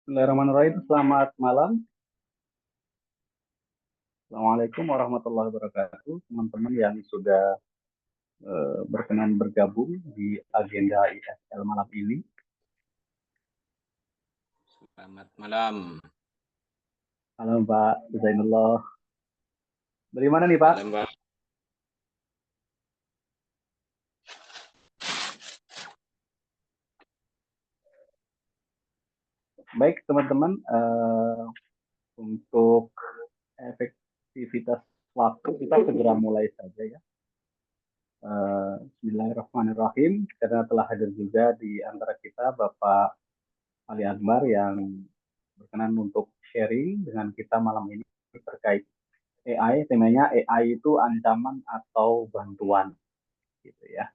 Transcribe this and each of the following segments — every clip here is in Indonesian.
Bismillahirrahmanirrahim. Selamat malam. Assalamualaikum warahmatullahi wabarakatuh. Teman-teman yang sudah berkenan bergabung di agenda ISL malam ini. Selamat malam. Halo Pak Zainullah. Dari mana nih Pak? Malam, Pak. Baik teman-teman, untuk efektivitas waktu kita segera mulai saja ya. Bismillahirrahmanirrahim. Karena telah hadir juga di antara kita Bapak Ali Akbar yang berkenan untuk sharing dengan kita malam ini terkait AI. Temanya AI itu ancaman atau bantuan, gitu ya.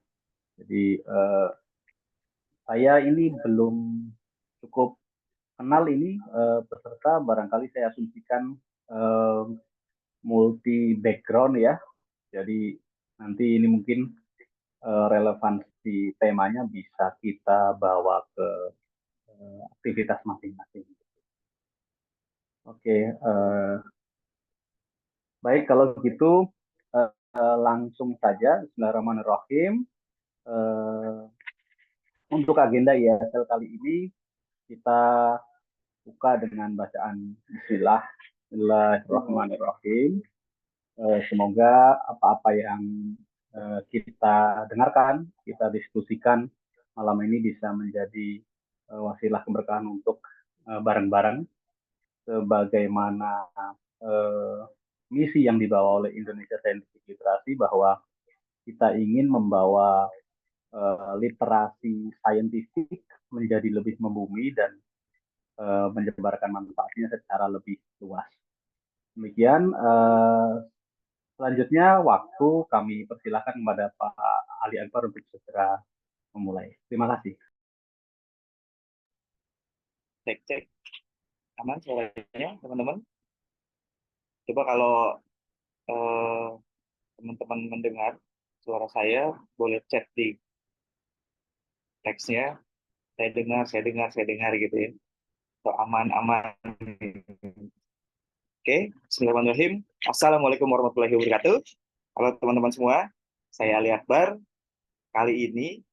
Jadi saya ini belum cukup kenal ini peserta, barangkali saya asumsikan eh, multi background ya. Jadi nanti ini mungkin relevansi temanya bisa kita bawa ke aktivitas masing-masing. Oke, baik kalau gitu langsung saja. Bismillahirrahmanirrahim. Eh, untuk agenda ISL kali ini kita buka dengan bacaan Bismillah. Bismillahirrahmanirrahim. Semoga apa-apa yang kita dengarkan, kita diskusikan malam ini bisa menjadi wasilah keberkahan untuk bareng-bareng sebagaimana eh, misi yang dibawa oleh Indonesia Scientific Literasi, bahwa kita ingin membawa literasi saintifik menjadi lebih membumi dan menyebarkan manfaatnya secara lebih luas. Demikian, selanjutnya waktu kami persilahkan kepada Pak Ali Akbar untuk segera memulai. Terima kasih. Cek cek, aman suaranya teman-teman. Coba kalau eh, teman-teman mendengar suara saya, boleh chat di teksnya. Saya dengar gitu ya. So, aman aman. Oke, Bismillahirrahmanirrahim. Assalamualaikum warahmatullahi wabarakatuh. Halo teman-teman semua, saya Ali Akbar. Kali ini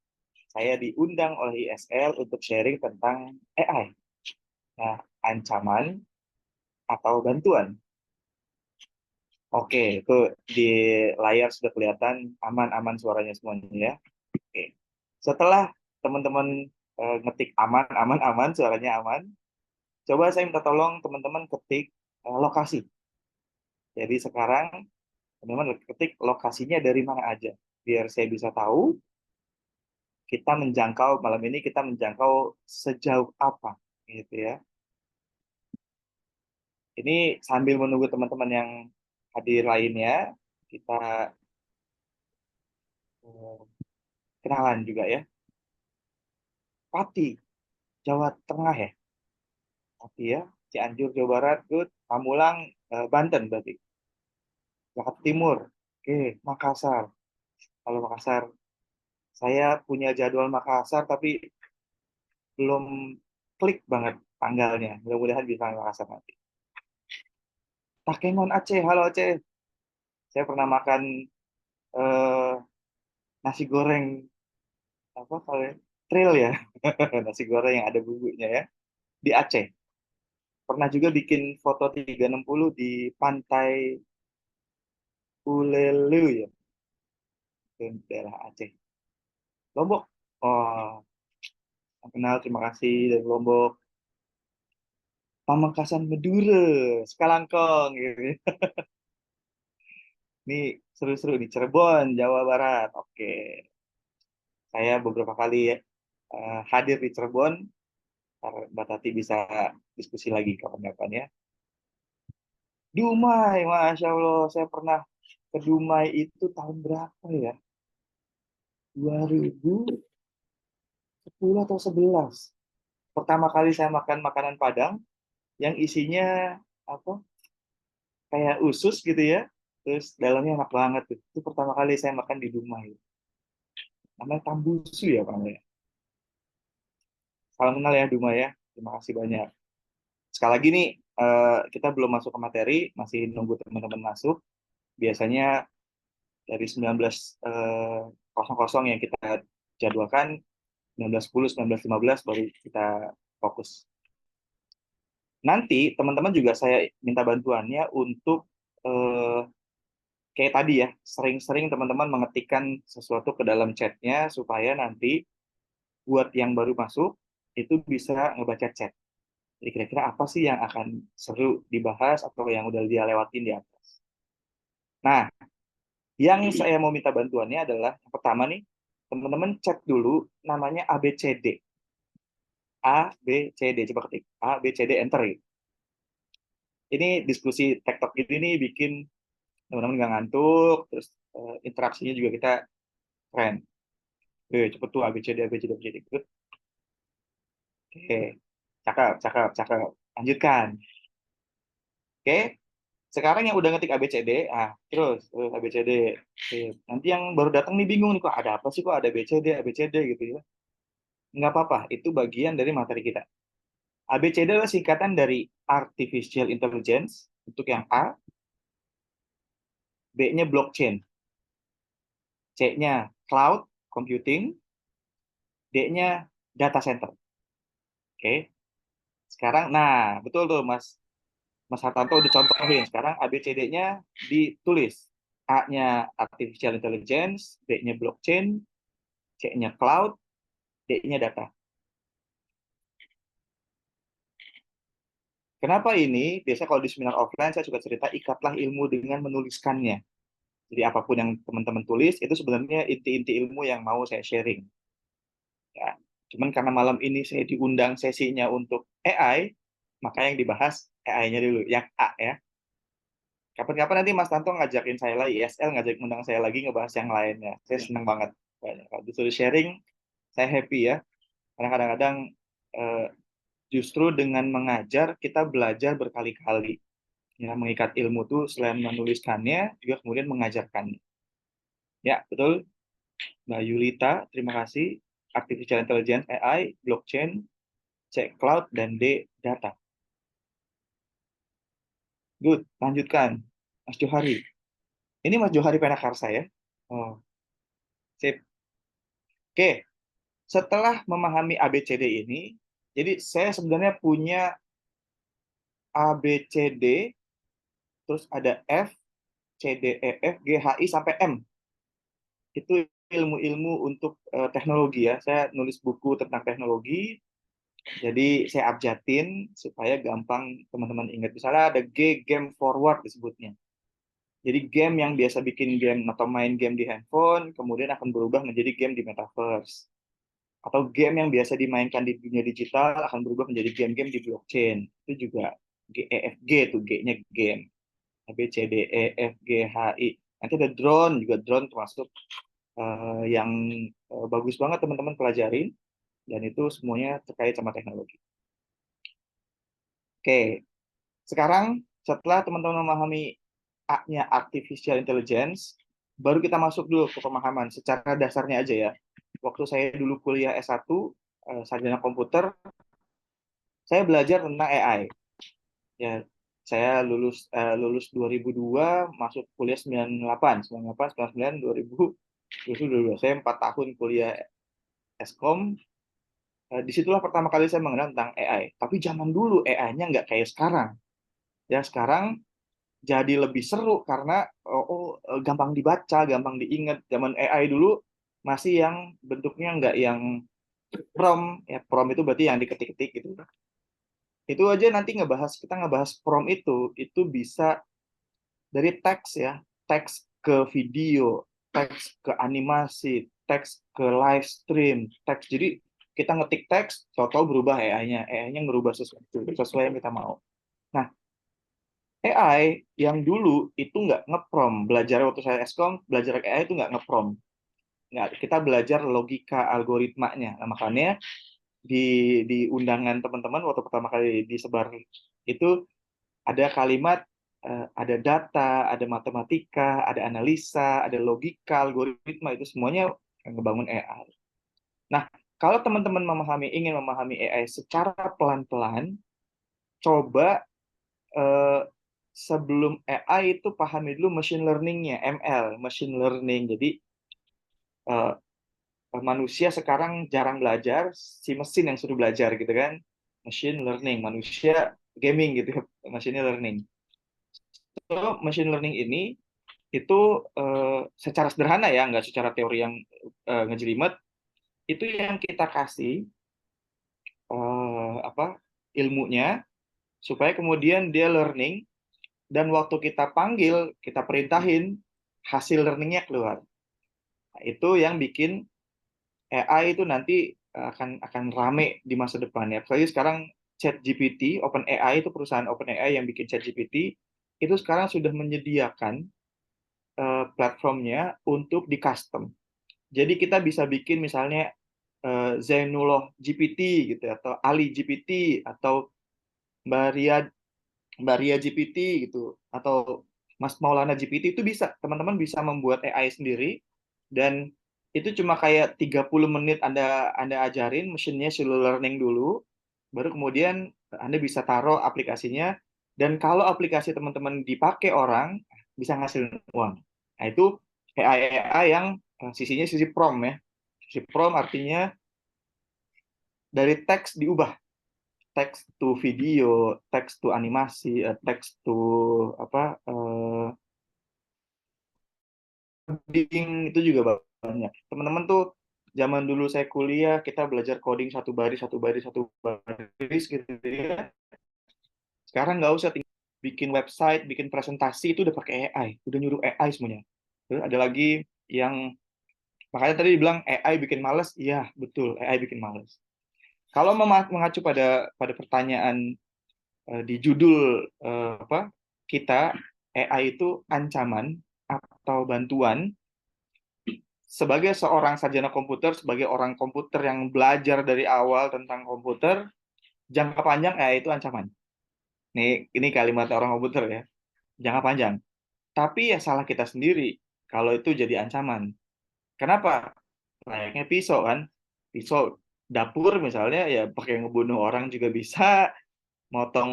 saya diundang oleh ISL untuk sharing tentang AI. Nah, ancaman atau bantuan. Oke, itu di layar sudah kelihatan aman-aman suaranya semuanya ya. Oke. Setelah teman-teman ngetik aman, aman, aman, suaranya aman, coba saya minta tolong teman-teman ketik lokasi. Jadi sekarang teman-teman ketik lokasinya dari mana aja, biar saya bisa tahu kita menjangkau malam ini, kita menjangkau sejauh apa, gitu ya. Ini sambil menunggu teman-teman yang hadir lainnya, kita eh, kenalan juga ya. Pati, Jawa Tengah ya. Pati ya. Cianjur, Jawa Barat, good. Pamulang, Banten berarti. Jakarta Timur. Oke, Makassar. Kalau Makassar, saya punya jadwal Makassar, tapi belum klik banget tanggalnya. Mudah-mudahan bisa Makassar nanti. Takengon Aceh, halo Aceh. Saya pernah makan eh, nasi goreng, apa kalau ya? Trail ya. Nasi goreng yang ada bumbunya ya. Di Aceh. Pernah juga bikin foto 360 di pantai Ulelu ya, di daerah Aceh. Lombok. Oh, kenal, terima kasih dari Lombok. Pamekasan Madura, Sekalangkong gitu. Ini seru-seru di Cirebon, Jawa Barat. Oke. Saya beberapa kali hadir di Cirebon. Ntar Mbak Tati bisa diskusi lagi kapan-kapan ya. Dumai, Masya Allah. Saya pernah ke Dumai itu tahun berapa ya? 2010 atau 11. Pertama kali saya makan makanan Padang yang isinya apa? Kayak usus gitu ya. Terus dalamnya enak banget tuh. Itu pertama kali saya makan di Dumai. Namanya Tambusu ya Pak ya. Salam kenal ya Dumai ya. Terima kasih banyak. sekali lagi nih, kita belum masuk ke materi, masih nunggu teman-teman masuk. Biasanya dari 19.00 yang kita jadwalkan, 19.10, 19.15 baru kita fokus. Nanti teman-teman juga saya minta bantuannya untuk kayak tadi ya, sering-sering teman-teman mengetikkan sesuatu ke dalam chatnya supaya nanti buat yang baru masuk itu bisa ngebaca chat. Jadi kira-kira apa sih yang akan seru dibahas atau yang udah dia lewatin di atas. Nah, yang saya mau minta bantuannya adalah yang pertama nih, teman-teman cek dulu namanya ABCD. ABCD, coba ketik. ABCD, enter ya. Ini diskusi TikTok gini nih bikin teman-teman nggak ngantuk, terus interaksinya juga kita keren. Cepet tuh ABCD, ABCD, ABCD. Good. Oke, cakep, cakep, cakep. Lanjutkan. Oke, sekarang yang udah ngetik ABCD, terus ABCD. Oke. Nanti yang baru datang nih bingung nih, kok ada apa sih, kok ada ABCD, ABCD gitu ya. Nggak apa-apa, itu bagian dari materi kita. ABCD adalah singkatan dari Artificial Intelligence, untuk yang A, B-nya blockchain, C-nya cloud computing, D-nya data center. Oke, sekarang, nah betul tuh Mas Hartanto udah contohin. Sekarang ABCD-nya ditulis. A-nya Artificial Intelligence, B-nya blockchain, C-nya cloud, D-nya data. Kenapa ini? Biasanya kalau di seminar offline saya suka cerita, ikatlah ilmu dengan menuliskannya. Jadi apapun yang teman-teman tulis, itu sebenarnya inti-inti ilmu yang mau saya sharing. Ya. Cuman karena malam ini saya diundang sesinya untuk AI, maka yang dibahas AI-nya dulu, yang A ya. Kapan-kapan nanti Mas Tanto ngajakin saya lagi, ISL ngajakin undang saya lagi ngebahas yang lainnya. Saya senang banget. Kalau disuruh sharing, saya happy ya. Karena kadang-kadang eh, justru dengan mengajar, kita belajar berkali-kali. Ya, mengikat ilmu tuh selain menuliskannya, juga kemudian mengajarkannya. Ya, betul. Mbak Yulita, terima kasih. Artificial Intelligence, AI, blockchain, C, cloud, dan D, data. Good, lanjutkan. Mas Johari. Ini Mas Johari Penakarsa ya. Oh, sip. Oke, setelah memahami ABCD ini, jadi saya sebenarnya punya ABCD, terus ada F, C, D, E, F, G, H, I, sampai M. Itu ilmu-ilmu untuk teknologi ya. Saya nulis buku tentang teknologi, jadi saya abjatin supaya gampang teman-teman ingat. Misalnya ada G, game forward disebutnya. Jadi game yang biasa bikin game atau main game di handphone, kemudian akan berubah menjadi game di metaverse. Atau game yang biasa dimainkan di dunia digital akan berubah menjadi game-game di blockchain. Itu juga GEFG tuh, G-nya game. A, B, C, D, E, F, G, H, I. Nanti ada drone, juga drone termasuk yang bagus banget teman-teman pelajarin. Dan itu semuanya terkait sama teknologi. Oke, sekarang setelah teman-teman memahami A-nya Artificial Intelligence, baru kita masuk dulu ke pemahaman secara dasarnya aja ya. Waktu saya dulu kuliah S1, sarjana komputer, saya belajar tentang AI. Ya, saya lulus 2002, masuk kuliah 98, 98, 99, 2000, 2022. Saya 4 tahun kuliah Eskom. Disitulah pertama kali saya mengenal tentang AI. Tapi zaman dulu AI-nya nggak kayak sekarang. Ya, sekarang jadi lebih seru karena gampang dibaca, gampang diingat. Zaman AI dulu masih yang bentuknya nggak yang prompt. Ya, prompt itu berarti yang diketik-ketik gitu. Itu aja nanti kita ngebahas prompt itu bisa dari teks ya, teks ke video, teks ke animasi, teks ke live stream, teks. Jadi kita ngetik teks, tahu-tahu berubah AI-nya ngerubah sesuatu sesuai yang kita mau. Nah, AI yang dulu itu nggak ngeprom. Belajar waktu saya Eskom, belajar AI itu nggak ngeprom. Nggak, kita belajar logika algoritmanya. Nah, makanya di undangan teman-teman waktu pertama kali disebar itu ada kalimat, ada data, ada matematika, ada analisa, ada logika, algoritma, itu semuanya ngebangun AI. Nah, kalau teman-teman ingin memahami AI secara pelan-pelan, coba eh, sebelum AI itu pahami dulu machine learning-nya, ML, machine learning. Jadi eh, manusia sekarang jarang belajar, si mesin yang suruh belajar gitu kan. Machine learning, manusia gaming gitu, machine learning. So, machine learning ini itu secara sederhana ya, nggak secara teori yang ngejelimet, itu yang kita kasih apa ilmunya supaya kemudian dia learning dan waktu kita panggil, kita perintahin, hasil learningnya keluar. Nah, itu yang bikin AI itu nanti akan rame di masa depan ya. Apalagi sekarang ChatGPT, OpenAI itu perusahaan OpenAI yang bikin ChatGPT, itu sekarang sudah menyediakan platformnya untuk di custom. Jadi kita bisa bikin misalnya Zainullah GPT gitu atau Ali GPT atau Baria Baria GPT gitu atau Mas Maulana GPT itu bisa teman-teman bisa membuat AI sendiri dan itu cuma kayak 30 menit Anda ajarin mesinnya suruh learning dulu baru kemudian Anda bisa taruh aplikasinya dan kalau aplikasi teman-teman dipakai orang bisa ngasih uang. Nah, itu AI yang sisinya sisi prompt ya. Sisi prompt artinya dari teks diubah teks to video, teks to animasi, teks to apa coding itu juga banyak. Teman-teman tuh zaman dulu saya kuliah kita belajar coding satu baris satu baris satu baris gitu ya. Sekarang nggak usah bikin website, bikin presentasi itu udah pakai AI, udah nyuruh AI semuanya. Terus ada lagi yang makanya tadi dibilang AI bikin males, iya betul AI bikin males. Kalau mengacu pada pertanyaan di judul apa kita AI itu ancaman atau bantuan sebagai seorang sarjana komputer sebagai orang komputer yang belajar dari awal tentang komputer jangka panjang AI itu ancaman. Ini kalimat orang komputer ya jangka panjang. Tapi ya salah kita sendiri kalau itu jadi ancaman. Kenapa? Layaknya pisau kan, pisau dapur misalnya ya pakai ngebunuh orang juga bisa, motong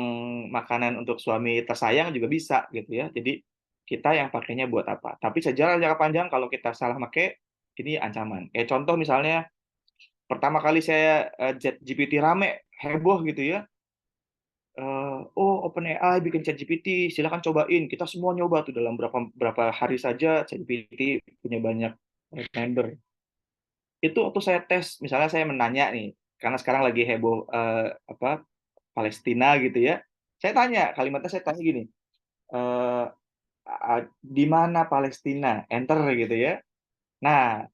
makanan untuk suami tersayang juga bisa gitu ya. Jadi kita yang pakainya buat apa? Tapi sejarah jangka panjang kalau kita salah pakai ini ancaman. Contoh misalnya pertama kali saya ChatGPT rame heboh gitu ya. Oh OpenAI bikin ChatGPT, silakan cobain. Kita semua nyoba tuh dalam berapa hari saja ChatGPT punya banyak member. Itu waktu saya tes, misalnya saya menanya nih, karena sekarang lagi heboh apa Palestina gitu ya. Saya tanya, kalimatnya saya tanya gini, eh, di mana Palestina? Enter gitu ya. Nah,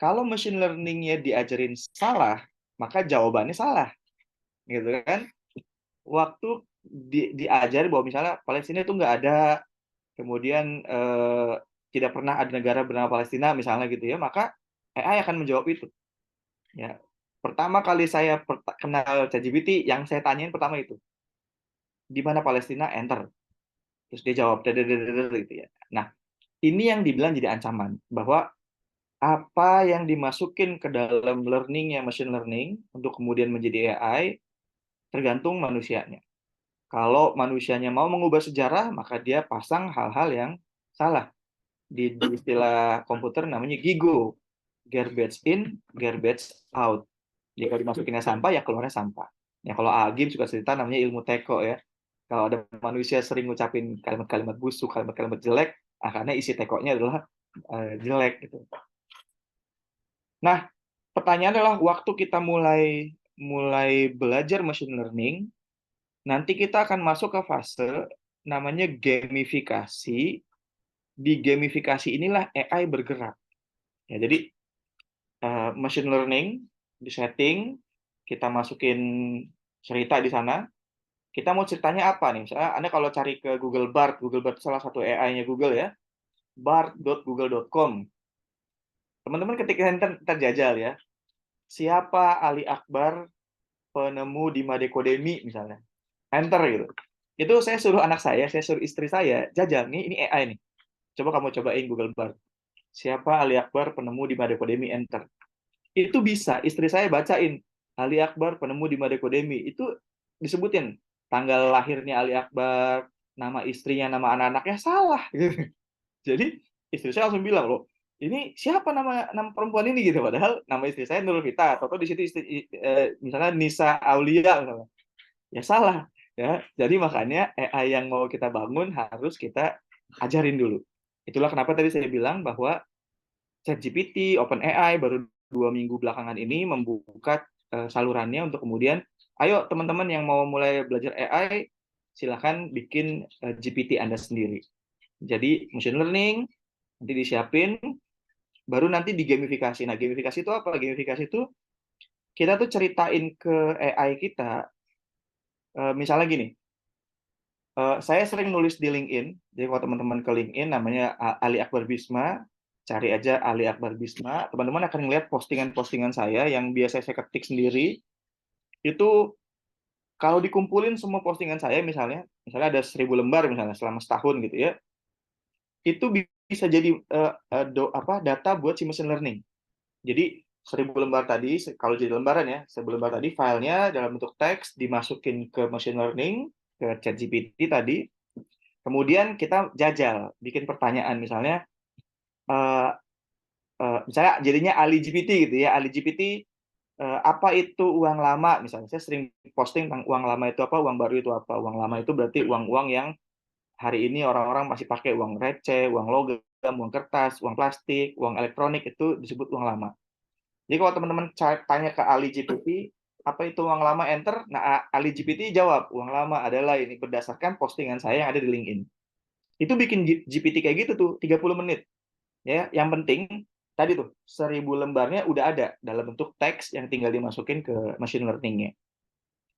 kalau machine learning-nya diajarin salah, maka jawabannya salah, gitu kan? Waktu diajari bahwa misalnya Palestina itu nggak ada, kemudian tidak pernah ada negara bernama Palestina, misalnya gitu ya, maka AI akan menjawab itu. Ya, pertama kali saya kenal ChatGPT, yang saya tanyain pertama itu, di mana Palestina? Enter. Terus dia jawab, gitu ya. Nah, ini yang dibilang jadi ancaman, bahwa apa yang dimasukin ke dalam learning-nya machine learning untuk kemudian menjadi AI, tergantung manusianya. Kalau manusianya mau mengubah sejarah, maka dia pasang hal-hal yang salah. Di istilah komputer namanya GIGO, garbage in, garbage out. Jika dimasukinnya sampah, ya keluarnya sampah. Ya kalau Agim suka cerita namanya ilmu teko ya. Kalau ada manusia sering ngucapin kalimat-kalimat busuk, kalimat-kalimat jelek, karena isi tekonya adalah jelek gitu. Nah, pertanyaannya adalah waktu kita mulai belajar machine learning, nanti kita akan masuk ke fase namanya gamifikasi. Di gamifikasi inilah AI bergerak. Ya, jadi machine learning di setting, kita masukin cerita di sana. Kita mau ceritanya apa nih? Misalnya Anda kalau cari ke Google Bard itu salah satu AI-nya Google ya, bard.google.com. Teman-teman ketika terjajal ya, siapa Ali Akbar penemu di Madekodemi misalnya. Enter gitu. Itu saya suruh anak saya suruh istri saya, jajal nih, ini AI nih. Coba kamu cobain Google Bard. Siapa Ali Akbar penemu di Madekodemi, enter. Itu bisa, istri saya bacain. Ali Akbar penemu di Madekodemi. Itu disebutin. tanggal lahirnya Ali Akbar, nama istrinya, nama anak-anaknya salah. Gitu. Jadi istri saya langsung bilang, loh, ini siapa nama perempuan ini gitu, padahal nama istri saya Nurul Vita, atau di situ misalnya Nisa Aulia misalnya. Ya salah ya. Jadi makanya AI yang mau kita bangun harus kita ajarin dulu. Itulah kenapa tadi saya bilang bahwa ChatGPT, OpenAI baru 2 minggu belakangan ini membuka salurannya untuk kemudian, ayo teman-teman yang mau mulai belajar AI, silahkan bikin GPT Anda sendiri. Jadi machine learning nanti disiapin, baru nanti digamifikasi. Nah, gamifikasi itu apa? Gamifikasi itu kita tuh ceritain ke AI kita, misalnya gini, saya sering nulis di LinkedIn, jadi kalau teman-teman ke LinkedIn namanya Ali Akbar Bisma, cari aja Ali Akbar Bisma, teman-teman akan melihat postingan-postingan saya yang biasa saya ketik sendiri, itu kalau dikumpulin semua postingan saya misalnya ada 1.000 lembar misalnya selama setahun gitu ya, itu bisa jadi data buat si machine learning. Jadi 1.000 lembar tadi, kalau jadi lembaran ya, 1.000 lembar tadi filenya dalam bentuk teks dimasukin ke machine learning, ke ChatGPT tadi, kemudian kita jajal, bikin pertanyaan misalnya, misalnya jadinya Ali GPT gitu ya, Ali GPT, apa itu uang lama? Misalnya saya sering posting tentang uang lama itu apa, uang baru itu apa. Uang lama itu berarti uang-uang yang hari ini orang-orang masih pakai, uang receh, uang logam, uang kertas, uang plastik, uang elektronik, itu disebut uang lama. Jadi kalau teman-teman tanya ke Ali GPT, apa itu uang lama, enter, nah Ali GPT jawab, uang lama adalah ini, berdasarkan postingan saya yang ada di LinkedIn. Itu bikin GPT kayak gitu tuh, 30 menit. Ya, yang penting tadi tuh 1.000 lembarnya udah ada dalam bentuk teks yang tinggal dimasukin ke machine learning-nya.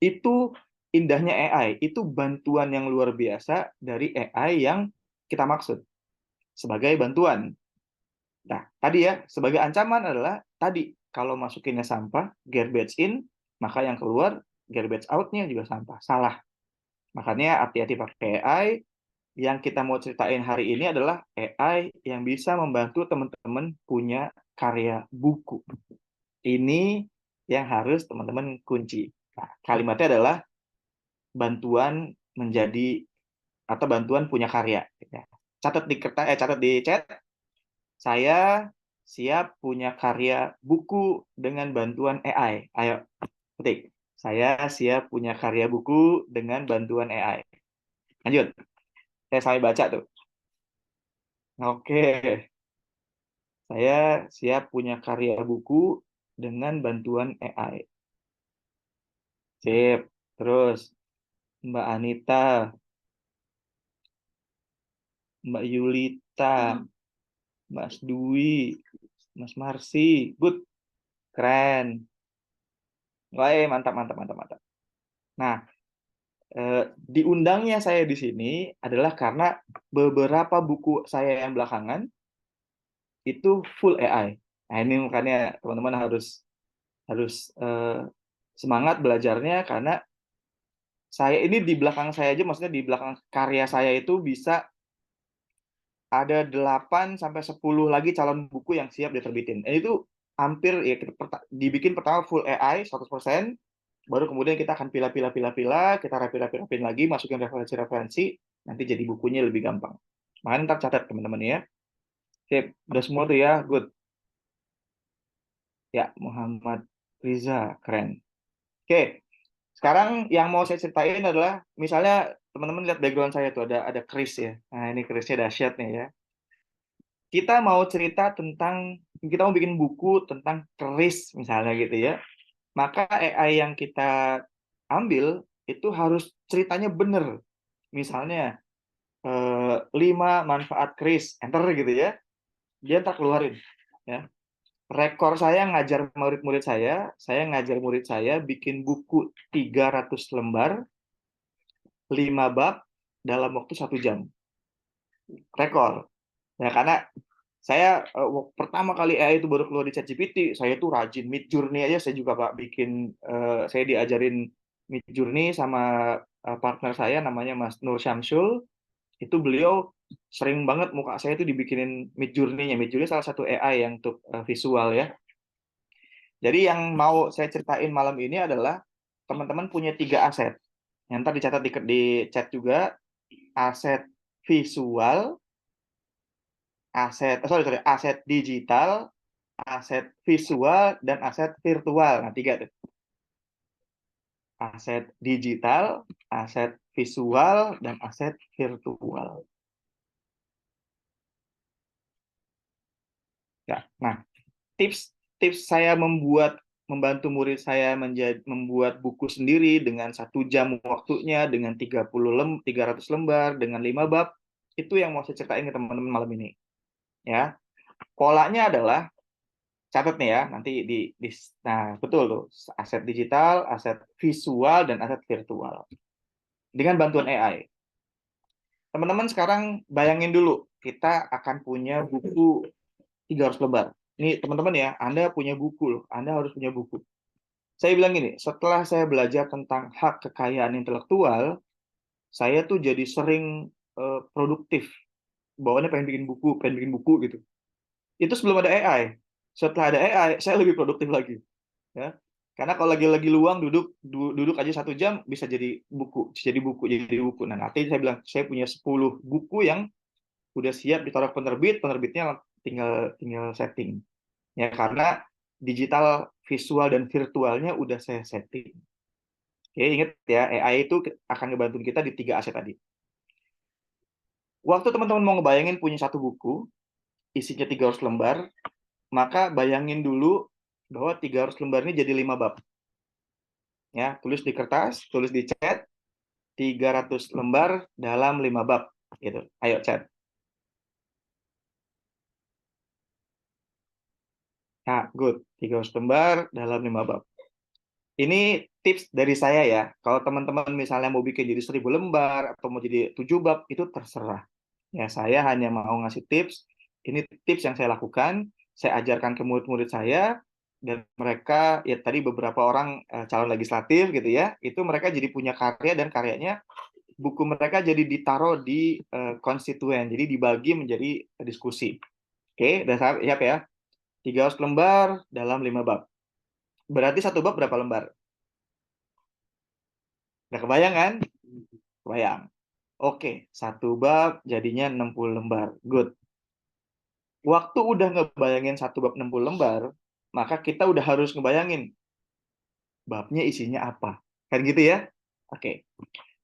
Itu indahnya AI, itu bantuan yang luar biasa dari AI yang kita maksud sebagai bantuan. Nah, tadi ya, sebagai ancaman adalah tadi, kalau masukinnya sampah, garbage in, maka yang keluar garbage out-nya juga sampah. Salah. Makanya hati-hati pakai AI. Yang kita mau ceritain hari ini adalah AI yang bisa membantu teman-teman punya karya buku. Ini yang harus teman-teman kunci. Nah, kalimatnya adalah bantuan menjadi atau bantuan punya karya. Catat di kertas, catat di chat. Saya siap punya karya buku dengan bantuan AI. Ayo, ketik. Saya siap punya karya buku dengan bantuan AI. Lanjut. Saya sampai baca tuh. Oke. Saya siap punya karya buku dengan bantuan AI. Sip. Terus Mbak Anita, Mbak Yulita, Mas Dwi, Mas Marsi. Good. Keren. Wah, mantap, mantap, mantap, mantap. Nah, diundangnya saya di sini adalah karena beberapa buku saya yang belakangan itu full AI. Nah, ini makanya teman-teman harus semangat belajarnya, karena saya ini di belakang saya aja, maksudnya di belakang karya saya itu bisa ada 8 sampai 10 lagi calon buku yang siap diterbitin. Itu hampir ya, dibikin pertama full AI 100%, baru kemudian kita akan pilah-pilah, kita rapin lagi, masukin referensi-referensi, nanti jadi bukunya lebih gampang. Makanya ntar catat teman-teman ya. Oke, udah semua tuh ya, good. Ya, Muhammad Riza, keren. Oke, sekarang yang mau saya ceritain adalah, misalnya teman-teman lihat background saya tuh ada keris ya. Nah, ini kerisnya dahsyat nih ya. Kita mau cerita tentang, kita mau bikin buku tentang keris misalnya gitu ya. Maka AI yang kita ambil itu harus ceritanya bener. Misalnya 5 manfaat keris, enter gitu ya. Dia ntar keluarin ya. Rekor saya ngajar murid-murid saya ngajar murid saya bikin buku 300 lembar, 5 bab dalam waktu 1 jam. Rekor. Ya, karena saya pertama kali AI itu baru keluar di ChatGPT, saya tuh rajin Midjourney aja, saya juga Pak bikin, saya diajarin Midjourney sama partner saya namanya Mas Nur Syamsul. Itu beliau sering banget muka saya itu dibikinin Midjourney-nya. Midjourney salah satu AI yang untuk visual ya. Jadi yang mau saya ceritain malam ini adalah teman-teman punya 3 aset. Yang ntar dicatat di chat juga, aset visual, aset digital, aset visual, dan aset virtual. Nah, 3 tuh. Aset digital, aset visual, dan aset virtual. Ya, nah, tips saya membantu murid saya membuat buku sendiri dengan 1 jam waktunya, dengan 300 lembar, dengan 5 bab, itu yang mau saya ceritain ke teman-teman malam ini. Ya, polanya adalah, catat nih ya, nanti nah betul tuh, aset digital, aset visual, dan aset virtual dengan bantuan AI. Teman-teman sekarang bayangin dulu, kita akan punya buku 300 lembar. Ini teman-teman ya, Anda punya buku loh, Anda harus punya buku. Saya bilang gini, setelah saya belajar tentang hak kekayaan intelektual, saya tuh jadi sering produktif. Bawaannya pengen bikin buku gitu. Itu sebelum ada AI. Setelah ada AI, saya lebih produktif lagi. Ya. Karena kalau lagi luang duduk aja 1 jam bisa jadi buku. Nah, nanti saya bilang saya punya 10 buku yang udah siap ditaruh penerbitnya tinggal setting. Ya, karena digital, visual, dan virtualnya udah saya setting. Oke, ingat ya, AI itu akan ngebantu kita di 3 aset tadi. Waktu teman-teman mau ngebayangin punya 1 buku, isinya 300 lembar, maka bayangin dulu bahwa 300 lembar ini jadi 5 bab. Ya, tulis di kertas, tulis di chat, 300 lembar dalam 5 bab. Gitu. Ayo chat. Nah, good. 300 lembar dalam 5 bab. Ini tips dari saya ya. Kalau teman-teman misalnya mau bikin jadi 1000 lembar atau mau jadi 7 bab, itu terserah. Ya, saya hanya mau ngasih tips. Ini tips yang saya lakukan. Saya ajarkan ke murid-murid saya, dan mereka, ya tadi beberapa orang calon legislatif gitu ya, itu mereka jadi punya karya, dan karyanya, buku mereka jadi ditaruh di konstituen, jadi dibagi menjadi diskusi. Oke, udah siap ya? 300 lembar dalam 5 bab. Berarti 1 bab berapa lembar? Udah kebayang kan? Kebayang. Oke, 1 bab jadinya 60 lembar. Good. Waktu udah ngebayangin 1 bab 60 lembar, maka kita udah harus ngebayangin babnya isinya apa. Kan gitu ya? Oke.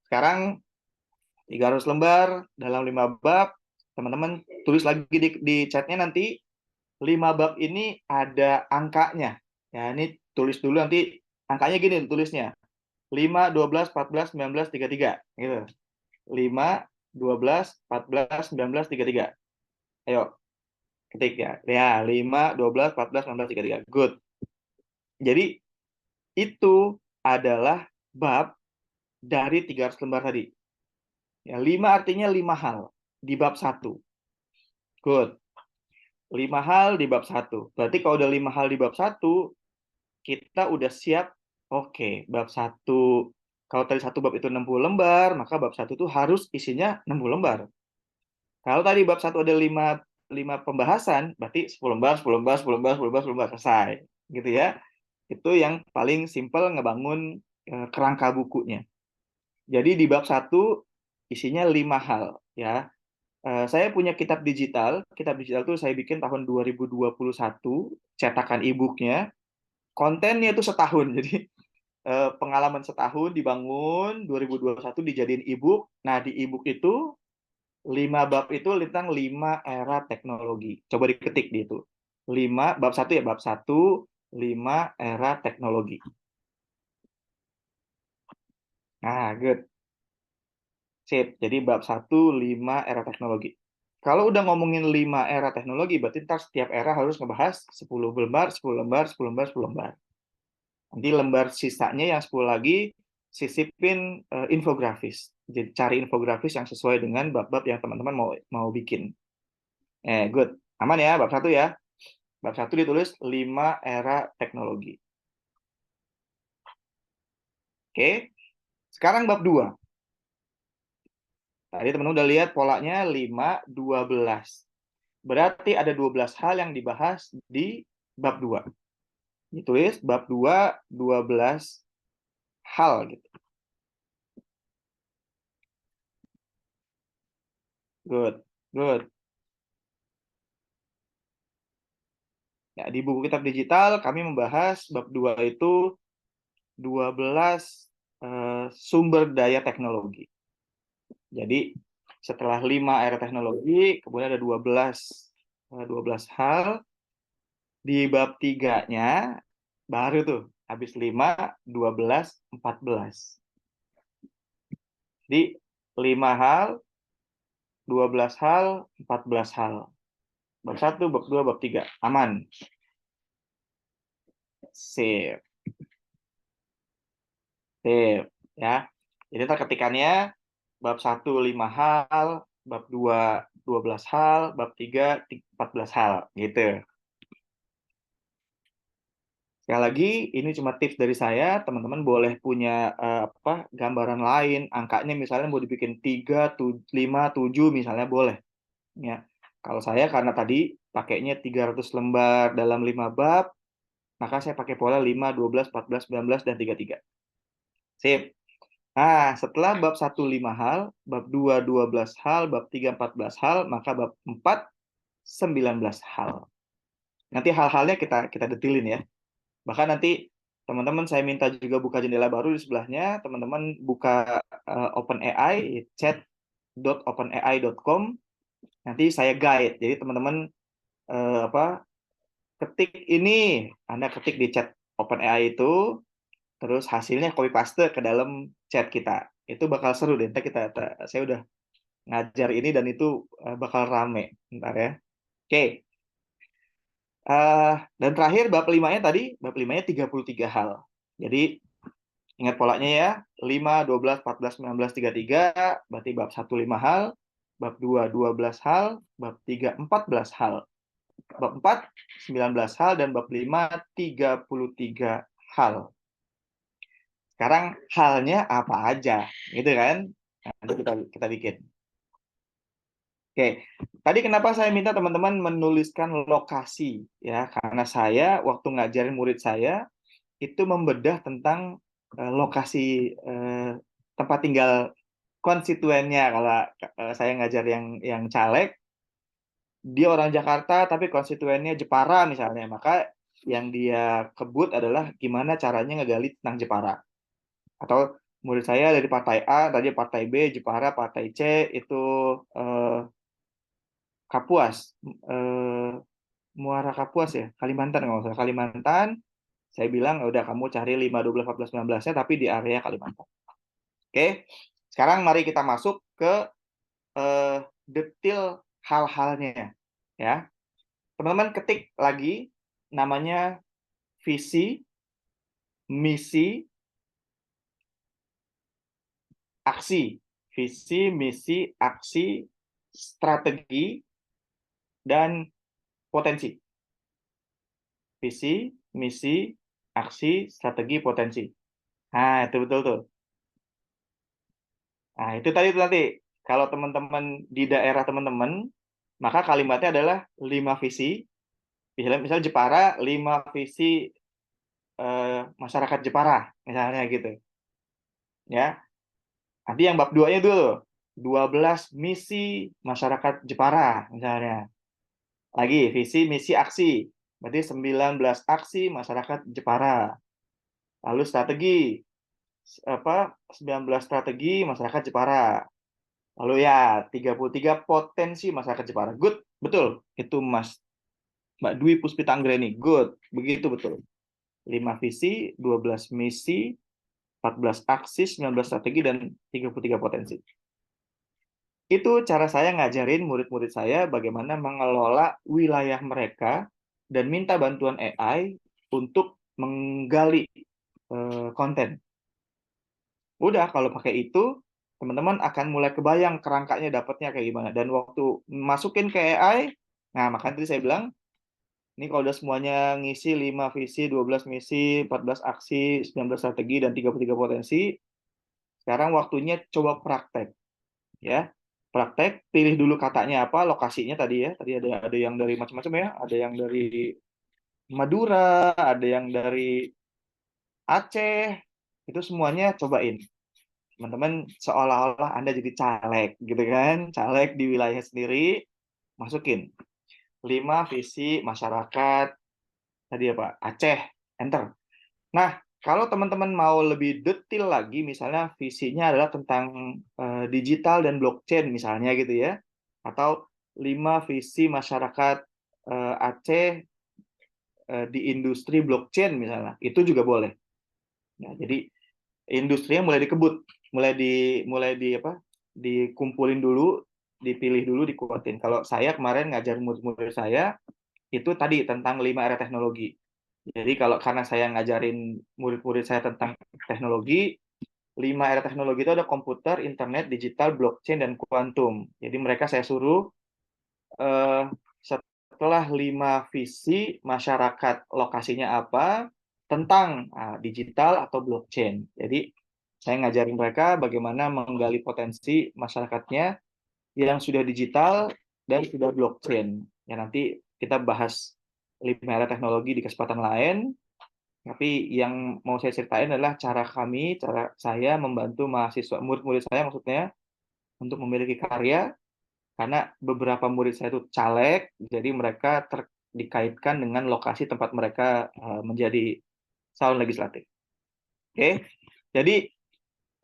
Sekarang 300 lembar dalam 5 bab, teman-teman tulis lagi di chatnya nanti, 5 bab ini ada angkanya. Ya, ini tulis dulu nanti angkanya gini tulisnya. 5, 12, 14, 19, 33. Gitu. 5, 12, 14, 19, 33. Ayo, ketik ya. Ya, 5, 12, 14, 19, 33. Good. Jadi, itu adalah bab dari 300 lembar tadi. Ya, 5 artinya 5 hal di bab 1. Good. 5 hal di bab 1. Berarti kalau udah 5 hal di bab 1, kita udah siap. Oke, bab 1. Kalau tadi 1 bab itu 60 lembar, maka bab 1 itu harus isinya 60 lembar. Kalau tadi bab 1 ada 5 pembahasan, berarti 10 lembar, 10 lembar, 10 lembar, 10 lembar, 10 lembar, selesai. Gitu ya. Itu yang paling simpel ngebangun kerangka bukunya. Jadi di bab 1 isinya 5 hal. Ya. Saya punya kitab digital. Kitab digital itu saya bikin tahun 2021, cetakan e-booknya. Kontennya itu setahun. Jadi pengalaman setahun dibangun, 2021 dijadiin e-book. Nah, di e-book itu 5 bab itu tentang 5 era teknologi. Coba diketik di itu. 5 bab 1 ya, bab 1, 5 era teknologi. Nah, good. Sip. Jadi bab 1, 5 era teknologi. Kalau udah ngomongin 5 era teknologi, berarti ntar setiap era harus ngebahas 10 lembar, 10 lembar, 10 lembar, 10 lembar. Nanti lembar sisanya yang 10 lagi, sisipin infografis. Jadi cari infografis yang sesuai dengan bab-bab yang teman-teman mau bikin. Good. Aman ya, bab 1 ya. Bab 1 ditulis 5 era teknologi. Oke. Sekarang bab 2. Tadi teman-teman udah lihat polanya 5, 12. Berarti ada 12 hal yang dibahas di bab 2. Ditulis bab 2, 12 hal gitu. Good. Good. Ya, di buku kitab digital kami membahas bab 2 itu 12 sumber daya teknologi. Jadi setelah 5 era teknologi, kemudian ada 12 hal. Di bab 3-nya baru tuh habis 5, 12, 14. Jadi 5 hal, 12 hal, 14 hal. Bab 1, bab 2, bab 3. Aman. Sip. Sip. Ya. Jadi ketikannya bab 1 5 hal, bab 2 12 hal, bab 3 14 hal gitu. Sekali lagi ini cuma tips dari saya, teman-teman boleh punya gambaran lain, angkanya misalnya mau dibikin 3, 5, 7 misalnya boleh. Ya. Kalau saya karena tadi pakainya 300 lembar dalam 5 bab, maka saya pakai pola 5, 12, 14, 19 dan 33. Sip. Nah, setelah bab 1 5 hal, bab 2 12 hal, bab 3 14 hal, maka bab 4 19 hal. Nanti hal-halnya kita detilin ya. Bahkan nanti teman-teman saya minta juga buka jendela baru di sebelahnya, teman-teman buka OpenAI, chat.openai.com. Nanti saya guide. Jadi teman-teman ketik ini, Anda ketik di chat OpenAI itu, terus hasilnya copy paste ke dalam chat kita. Itu bakal seru deh. Saya udah ngajar ini dan itu bakal rame. Bentar ya. Oke. Dan terakhir bab 5-nya tadi, bab 5-nya 33 hal. Jadi ingat polanya ya, 5, 12, 14, 19, 33, berarti bab 1 5 hal, bab 2 12 hal, bab 3 14 hal. Bab 4 19 hal dan bab 5 33 hal. Sekarang halnya apa aja, gitu kan? Nanti kita bikin. Oke, tadi kenapa saya minta teman-teman menuliskan lokasi ya? Karena saya waktu ngajarin murid saya itu membedah tentang lokasi tempat tinggal konstituennya. Kalau saya ngajar yang caleg, dia orang Jakarta tapi konstituennya Jepara misalnya, maka yang dia kebut adalah gimana caranya ngegali tentang Jepara. Atau murid saya dari partai A, tadi partai B, Jepara, partai C itu Kapuas, Muara Kapuas ya, Kalimantan nggak usah Kalimantan. Saya bilang udah kamu cari 5, 12, 14, 19-nya tapi di area Kalimantan. Oke, sekarang mari kita masuk ke detail hal-halnya ya. Teman-teman ketik lagi namanya visi, misi, aksi. Visi, misi, aksi, strategi, dan potensi. Visi, misi, aksi, strategi, potensi. Nah, itu betul tuh. Nah, itu nanti. Kalau teman-teman di daerah teman-teman, maka kalimatnya adalah 5 visi. Misalnya Jepara, 5 visi masyarakat Jepara, misalnya gitu. Ya. Nanti yang bab 2-nya dulu. 12 misi masyarakat Jepara, misalnya. Lagi, visi, misi, aksi. Berarti 19 aksi masyarakat Jepara. Lalu strategi, 19 strategi masyarakat Jepara. Lalu ya, 33 potensi masyarakat Jepara. Good, betul. Itu Mbak Dwi Puspita Anggreni. Good, begitu betul. 5 visi, 12 misi, 14 aksi, 19 strategi, dan 33 potensi. Itu cara saya ngajarin murid-murid saya bagaimana mengelola wilayah mereka dan minta bantuan AI untuk menggali konten. Udah, kalau pakai itu, teman-teman akan mulai kebayang kerangkanya dapatnya kayak gimana. Dan waktu masukin ke AI, nah makanya tadi saya bilang, ini kalau udah semuanya ngisi 5 visi, 12 misi, 14 aksi, 19 strategi, dan 33 potensi, sekarang waktunya coba praktek. Ya, praktek, pilih dulu katanya apa, lokasinya tadi ya. Tadi ada yang dari macam-macam ya, ada yang dari Madura, ada yang dari Aceh, itu semuanya cobain. teman-teman seolah-olah Anda jadi caleg, gitu kan? Caleg di wilayah sendiri, masukin 5 visi masyarakat tadi apa? Aceh, enter. Nah, kalau teman-teman mau lebih detail lagi, misalnya visinya adalah tentang digital dan blockchain misalnya gitu ya, atau 5 visi masyarakat Aceh di industri blockchain misalnya, itu juga boleh. Nah, jadi industrinya mulai dikebut, mulai di apa? Dikumpulin dulu, dipilih dulu, dikuatin. Kalau saya kemarin ngajar murid-murid saya itu tadi tentang 5 area teknologi. Jadi kalau karena saya ngajarin murid-murid saya tentang teknologi, 5 area teknologi itu ada komputer, internet, digital, blockchain, dan kuantum. Jadi mereka saya suruh setelah 5 visi masyarakat lokasinya apa tentang digital atau blockchain. Jadi saya ngajarin mereka bagaimana menggali potensi masyarakatnya yang sudah digital dan sudah blockchain. Ya nanti kita bahas 5 area teknologi di kesempatan lain. Tapi yang mau saya ceritain adalah cara saya membantu mahasiswa, murid-murid saya maksudnya, untuk memiliki karya, karena beberapa murid saya itu caleg, jadi mereka dikaitkan dengan lokasi tempat mereka menjadi calon legislatif. Oke, jadi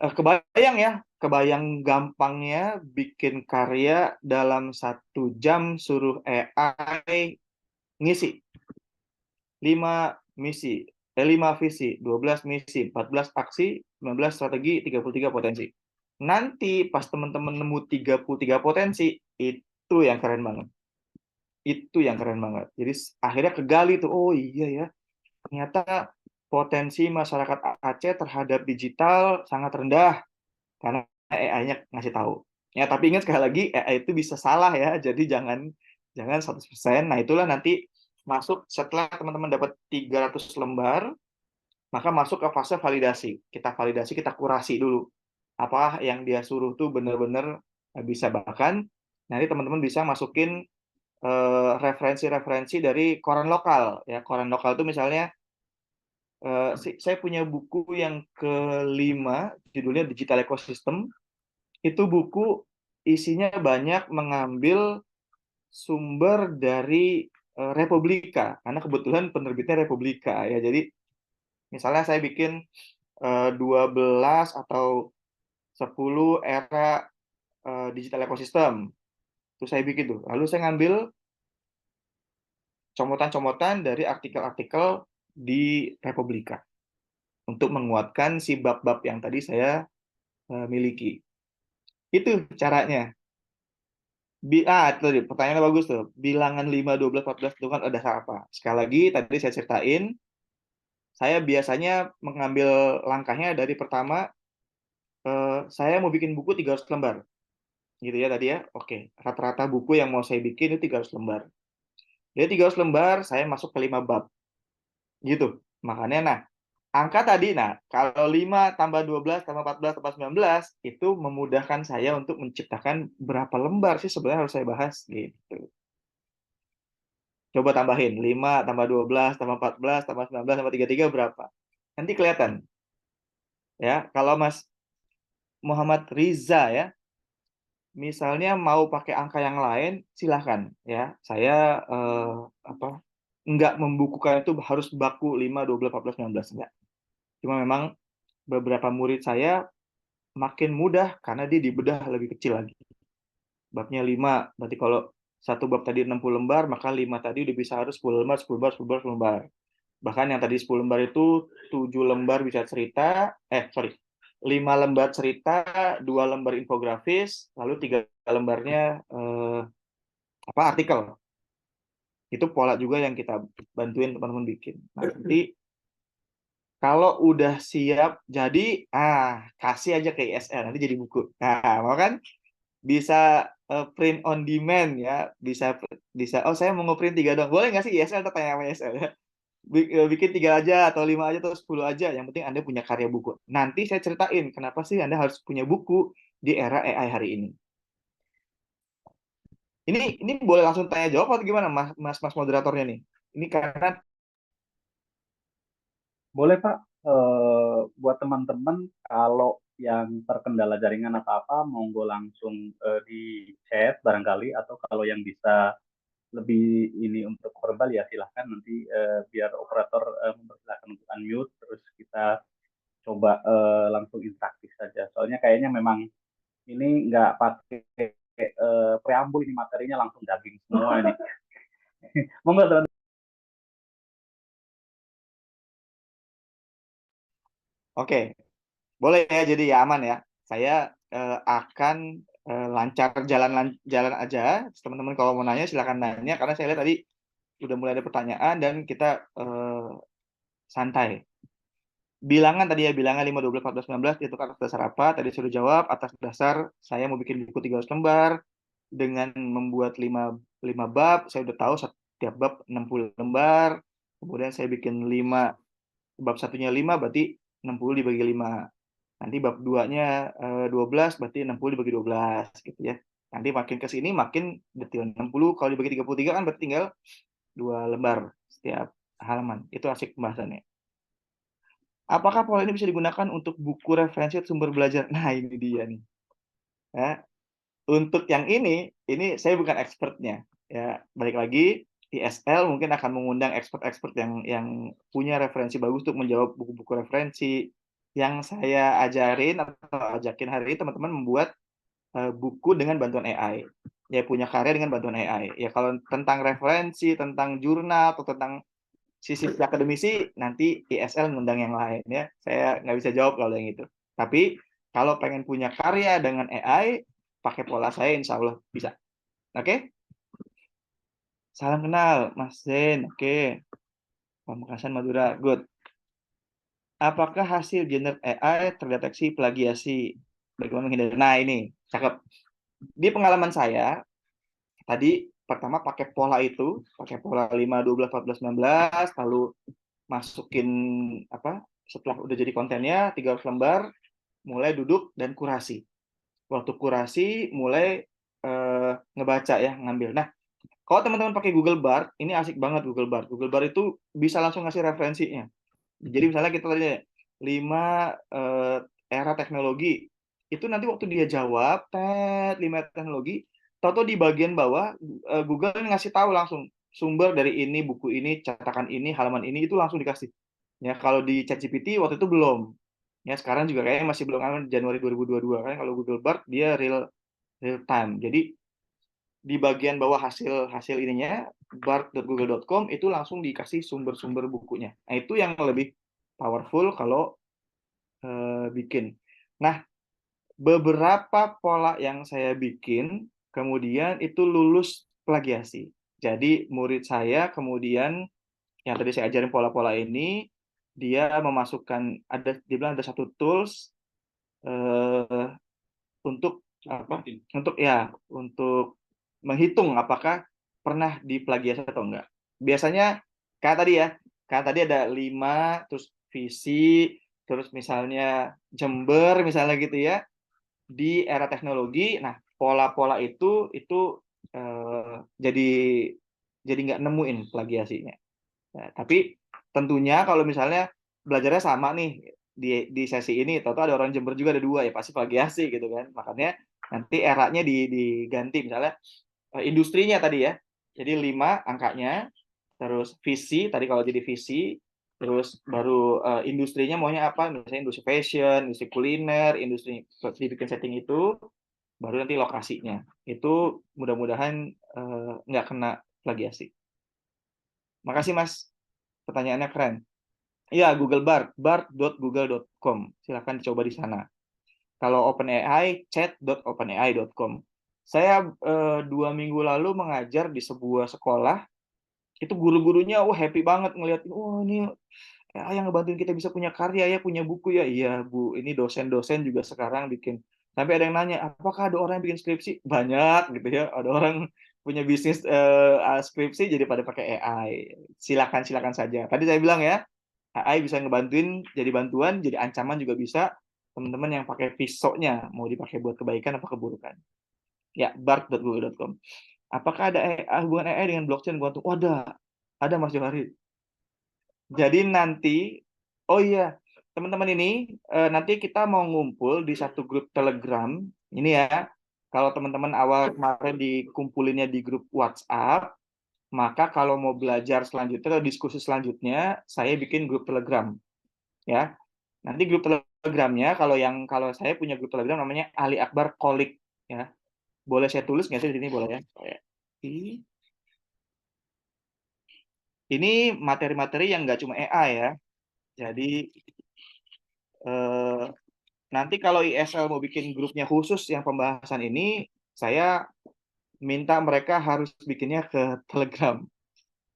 kebayang gampangnya bikin karya dalam 1 jam suruh AI ngisi 5 misi, 5 visi, 12 misi, 14 aksi, 19 strategi, 33 potensi. Nanti pas teman-teman nemu 33 potensi, itu yang keren banget. Itu yang keren banget. Jadi akhirnya kegali tuh, oh iya ya, ternyata potensi masyarakat Aceh terhadap digital sangat rendah karena AI-nya ngasih tahu. Ya, tapi ingat sekali lagi AI itu bisa salah ya, jadi jangan 100%. Nah, itulah nanti masuk setelah teman-teman dapat 300 lembar, maka masuk ke fase validasi. Kita validasi, kita kurasi dulu. Apa yang dia suruh tuh benar-benar bisa. Bahkan nanti teman-teman bisa masukin referensi-referensi dari koran lokal. Ya, koran lokal itu misalnya, saya punya buku yang kelima, judulnya Digital Ecosystem. Itu buku isinya banyak mengambil sumber dari Republika, karena kebetulan penerbitnya Republika ya. Jadi misalnya saya bikin 12 atau 10 era digital ekosistem, terus saya bikin tuh. Lalu saya ngambil comotan-comotan dari artikel-artikel di Republika untuk menguatkan si bab-bab yang tadi saya miliki. Itu caranya. Itu pertanyaannya bagus tuh. Bilangan 5, 12, 14 itu kan ada apa? Sekali lagi, tadi saya ceritain, saya biasanya mengambil langkahnya dari pertama, saya mau bikin buku 300 lembar. Gitu ya tadi ya. Oke, rata-rata buku yang mau saya bikin itu 300 lembar. Jadi 300 lembar, saya masuk ke 5 bab. Gitu. Makanya, nah, angka tadi, nah, kalau 5 tambah 12 tambah 14 tambah 19, itu memudahkan saya untuk menciptakan berapa lembar sih sebenarnya harus saya bahas. Gitu. Coba tambahin, 5 tambah 12 tambah 14 tambah 19 tambah 33 berapa? Nanti kelihatan. Ya, kalau Mas Muhammad Riza ya, misalnya mau pakai angka yang lain, silahkan ya. Saya nggak membukukan itu harus baku 5, 12, 14, 19, enggak. Cuma memang beberapa murid saya makin mudah karena dia dibedah lebih kecil lagi. Babnya 5, berarti kalau satu bab tadi 60 lembar, maka 5 tadi udah bisa harus 10 lembar, 10 lembar, 10 lembar, 10 lembar. Bahkan yang tadi 10 lembar itu 7 lembar bisa cerita, 5 lembar cerita, 2 lembar infografis, lalu 3 lembarnya artikel. Itu pola juga yang kita bantuin teman-teman bikin. Nah, nanti kalau udah siap jadi, kasih aja ke ISL, nanti jadi buku. Nah, mau kan? Bisa print on demand ya, bisa, oh saya mau nge-print 3 dong. Boleh nggak sih ISL? Tanya sama ISL ya. Bikin 3 aja atau 5 aja atau 10 aja, yang penting Anda punya karya buku. Nanti saya ceritain kenapa sih Anda harus punya buku di era AI hari ini. Ini boleh langsung tanya jawab atau gimana Mas moderatornya nih? Ini karena Boleh Pak, buat teman-teman kalau yang terkendala jaringan atau apa, monggo langsung di chat barangkali, atau kalau yang bisa lebih ini untuk verbal ya silahkan nanti biar operator mempersilahkan untuk unmute, terus kita coba langsung interaktif saja. Soalnya kayaknya memang ini nggak pakai preambul, ini materinya langsung daging semua ini. Monggo teman. Oke, boleh ya, jadi ya aman ya. Saya akan lancar jalan aja. Teman-teman kalau mau nanya silakan nanya, karena saya lihat tadi udah mulai ada pertanyaan dan kita santai. Bilangan tadi ya, bilangan 5, 12, 14, 19 itu atas dasar apa? Tadi sudah jawab, atas dasar saya mau bikin buku 300 lembar dengan membuat 5 bab. Saya udah tahu setiap bab 60 lembar. Kemudian saya bikin 5, bab satunya 5 berarti 60 dibagi 5. Nanti bab 2-nya 12 berarti 60 dibagi 12 gitu ya. Nanti makin ke sini makin detail. 60 kalau dibagi 33 kan berarti tinggal 2 lembar setiap halaman. Itu asik pembahasannya. Apakah pola ini bisa digunakan untuk buku referensi atau sumber belajar? Nah, ini dia nih. Ya, untuk yang ini saya bukan expertnya. Ya, balik lagi, ISL mungkin akan mengundang expert-expert yang punya referensi bagus untuk menjawab buku-buku referensi. Yang saya ajarin atau ajakin hari ini teman-teman membuat buku dengan bantuan AI. Ya, punya karya dengan bantuan AI. Ya, kalau tentang referensi, tentang jurnal, atau tentang sisi akademisi, nanti ISL ngundang yang lain ya. Saya nggak bisa jawab kalau yang itu. Tapi kalau pengen punya karya dengan AI, pakai pola saya insya Allah bisa. Oke? Salam kenal, Mas Zen. Oke. Pamekasan Madura. Good. Apakah hasil generate AI terdeteksi plagiasi? Bagaimana menghindari? Nah, ini cakep. Di pengalaman saya, tadi pertama pakai pola itu, pakai pola 5, 12, 14, 19, lalu masukin apa? Setelah udah jadi kontennya 300 lembar, mulai duduk dan kurasi. Waktu kurasi mulai ngebaca ya, ngambil. Nah, kalau teman-teman pakai Google Bard, ini asik banget Google Bard. Google Bard itu bisa langsung ngasih referensinya. Jadi misalnya kita tadi 5 era teknologi. Itu nanti waktu dia jawab, 5 teknologi, tahu di bagian bawah Google ngasih tahu langsung sumber dari ini, buku ini, cetakan ini, halaman ini, itu langsung dikasih. Ya, kalau di ChatGPT waktu itu belum. Ya, sekarang juga kayaknya masih belum, aman Januari 2022 kan. Kalau Google Bard dia real time. Jadi di bagian bawah hasil ininya bard.google.com itu langsung dikasih sumber-sumber bukunya. Nah, itu yang lebih powerful kalau bikin. Nah, beberapa pola yang saya bikin kemudian itu lulus plagiasi. Jadi murid saya kemudian yang tadi saya ajarin pola-pola ini, dia memasukkan, dia bilang ada satu tools untuk apa? Untuk menghitung apakah pernah diplagiasi atau enggak. Biasanya kayak tadi ya, kayak tadi ada 5, terus visi, terus misalnya Jember misalnya gitu ya, di era teknologi. Nah, pola-pola itu jadi nggak nemuin plagiasinya. Nah, tapi tentunya kalau misalnya belajarnya sama nih di sesi ini, tahu ada orang Jember juga ada 2 ya, pasti plagiasi gitu kan. Makanya nanti eranya diganti misalnya industrinya tadi ya. Jadi 5 angkanya, terus visi tadi kalau jadi visi, terus baru industrinya maunya apa, misalnya industri fashion, industri kuliner, industri dibikin setting itu, baru nanti lokasinya. Itu mudah-mudahan nggak kena plagiasi. Makasih Mas, pertanyaannya keren. Iya, Google Bard, bard.google.com. Silahkan dicoba di sana. Kalau OpenAI, chat.openai.com. Saya 2 minggu lalu mengajar di sebuah sekolah, itu guru-gurunya happy banget ngeliatin, ini yang ngebantuin kita bisa punya karya ya, punya buku ya. Iya Bu, ini dosen-dosen juga sekarang bikin. Sampai ada yang nanya, apakah ada orang yang bikin skripsi? Banyak gitu ya, ada orang punya bisnis skripsi jadi pada pakai AI. Silakan saja. Tadi saya bilang ya, AI bisa ngebantuin, jadi bantuan, jadi ancaman juga bisa. Teman-teman yang pakai pisaunya mau dipakai buat kebaikan apa keburukan. Ya, bard.google.com. Apakah ada hubungan AI dengan blockchain kuantum? Ada Mas Johari. Jadi nanti, oh iya, teman-teman ini nanti kita mau ngumpul di satu grup Telegram. Ini ya, kalau teman-teman awal kemarin dikumpulinnya di grup WhatsApp, maka kalau mau belajar selanjutnya atau diskusi selanjutnya, saya bikin grup Telegram. Ya, nanti grup Telegramnya kalau saya punya grup Telegram namanya Ali Akbar Kolik. Ya, boleh saya tulis nggak sih di sini boleh ya? Ini materi-materi yang nggak cuma AI ya. Jadi nanti kalau ISL mau bikin grupnya khusus yang pembahasan ini, saya minta mereka harus bikinnya ke Telegram.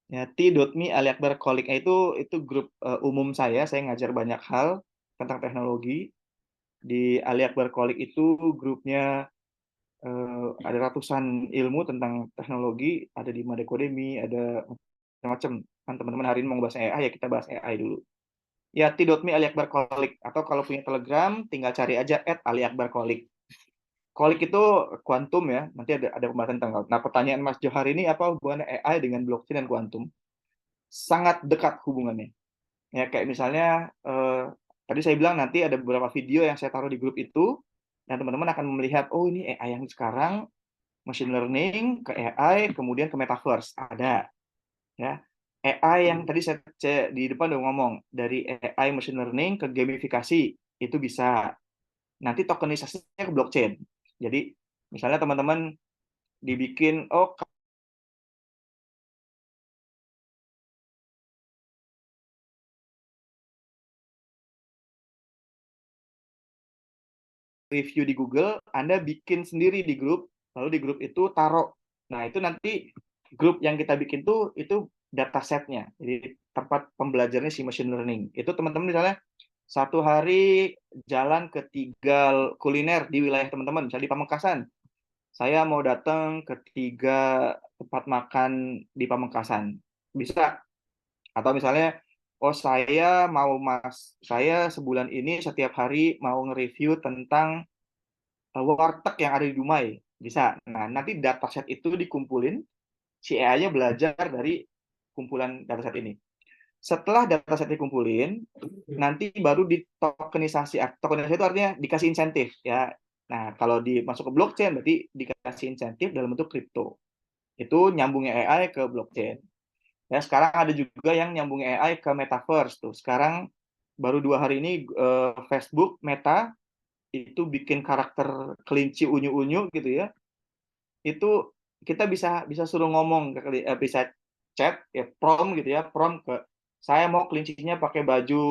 Ya, t.me Ali Akbar Kolik itu grup umum saya ngajar banyak hal tentang teknologi. Di Ali Akbar Kolik itu grupnya ada ratusan ilmu tentang teknologi, ada di Madecodemy, ada macam-macam. Kan teman-teman hari ini mau bahas AI, ya kita bahas AI dulu. Ya, t.me Ali Akbar Kolik. Atau kalau punya Telegram, tinggal cari aja @aliakbarkolik. Kolik itu kuantum ya, nanti ada pembahasan tentang. Nah, pertanyaan Mas Johar ini apa hubungannya AI dengan blockchain dan kuantum? Sangat dekat hubungannya. Ya, kayak misalnya tadi saya bilang nanti ada beberapa video yang saya taruh di grup itu, dan teman-teman akan melihat, oh ini AI yang sekarang, machine learning ke AI, kemudian ke metaverse ada. Ya, AI yang tadi saya di depan udah ngomong dari AI machine learning ke gamifikasi itu bisa. Nanti tokenisasinya ke blockchain. Jadi misalnya teman-teman dibikin review di Google, Anda bikin sendiri di grup, lalu di grup itu taruh. Nah, itu nanti grup yang kita bikin tuh itu datasetnya. Jadi tempat pembelajarannya si machine learning. Itu teman-teman misalnya satu hari jalan ke 3 kuliner di wilayah teman-teman, misalnya di Pamekasan. Saya mau datang ke 3 tempat makan di Pamekasan. Bisa. Atau misalnya, saya sebulan ini setiap hari mau nge-review tentang warteg yang ada di Dumai. Bisa. Nah, nanti dataset itu dikumpulin, si AI-nya belajar dari kumpulan dataset ini. Setelah dataset dikumpulin, nanti baru ditokenisasi. Tokenisasi itu artinya dikasih insentif ya. Nah, kalau masuk ke blockchain berarti dikasih insentif dalam bentuk kripto. Itu nyambungnya AI ke blockchain. Ya, sekarang ada juga yang nyambungnya AI ke metaverse tuh. Sekarang baru 2 hari ini Facebook Meta itu bikin karakter kelinci unyu-unyu gitu ya. Itu kita bisa suruh ngomong, bisa chat ya, prompt gitu ya, prompt ke saya mau kelincinya pakai baju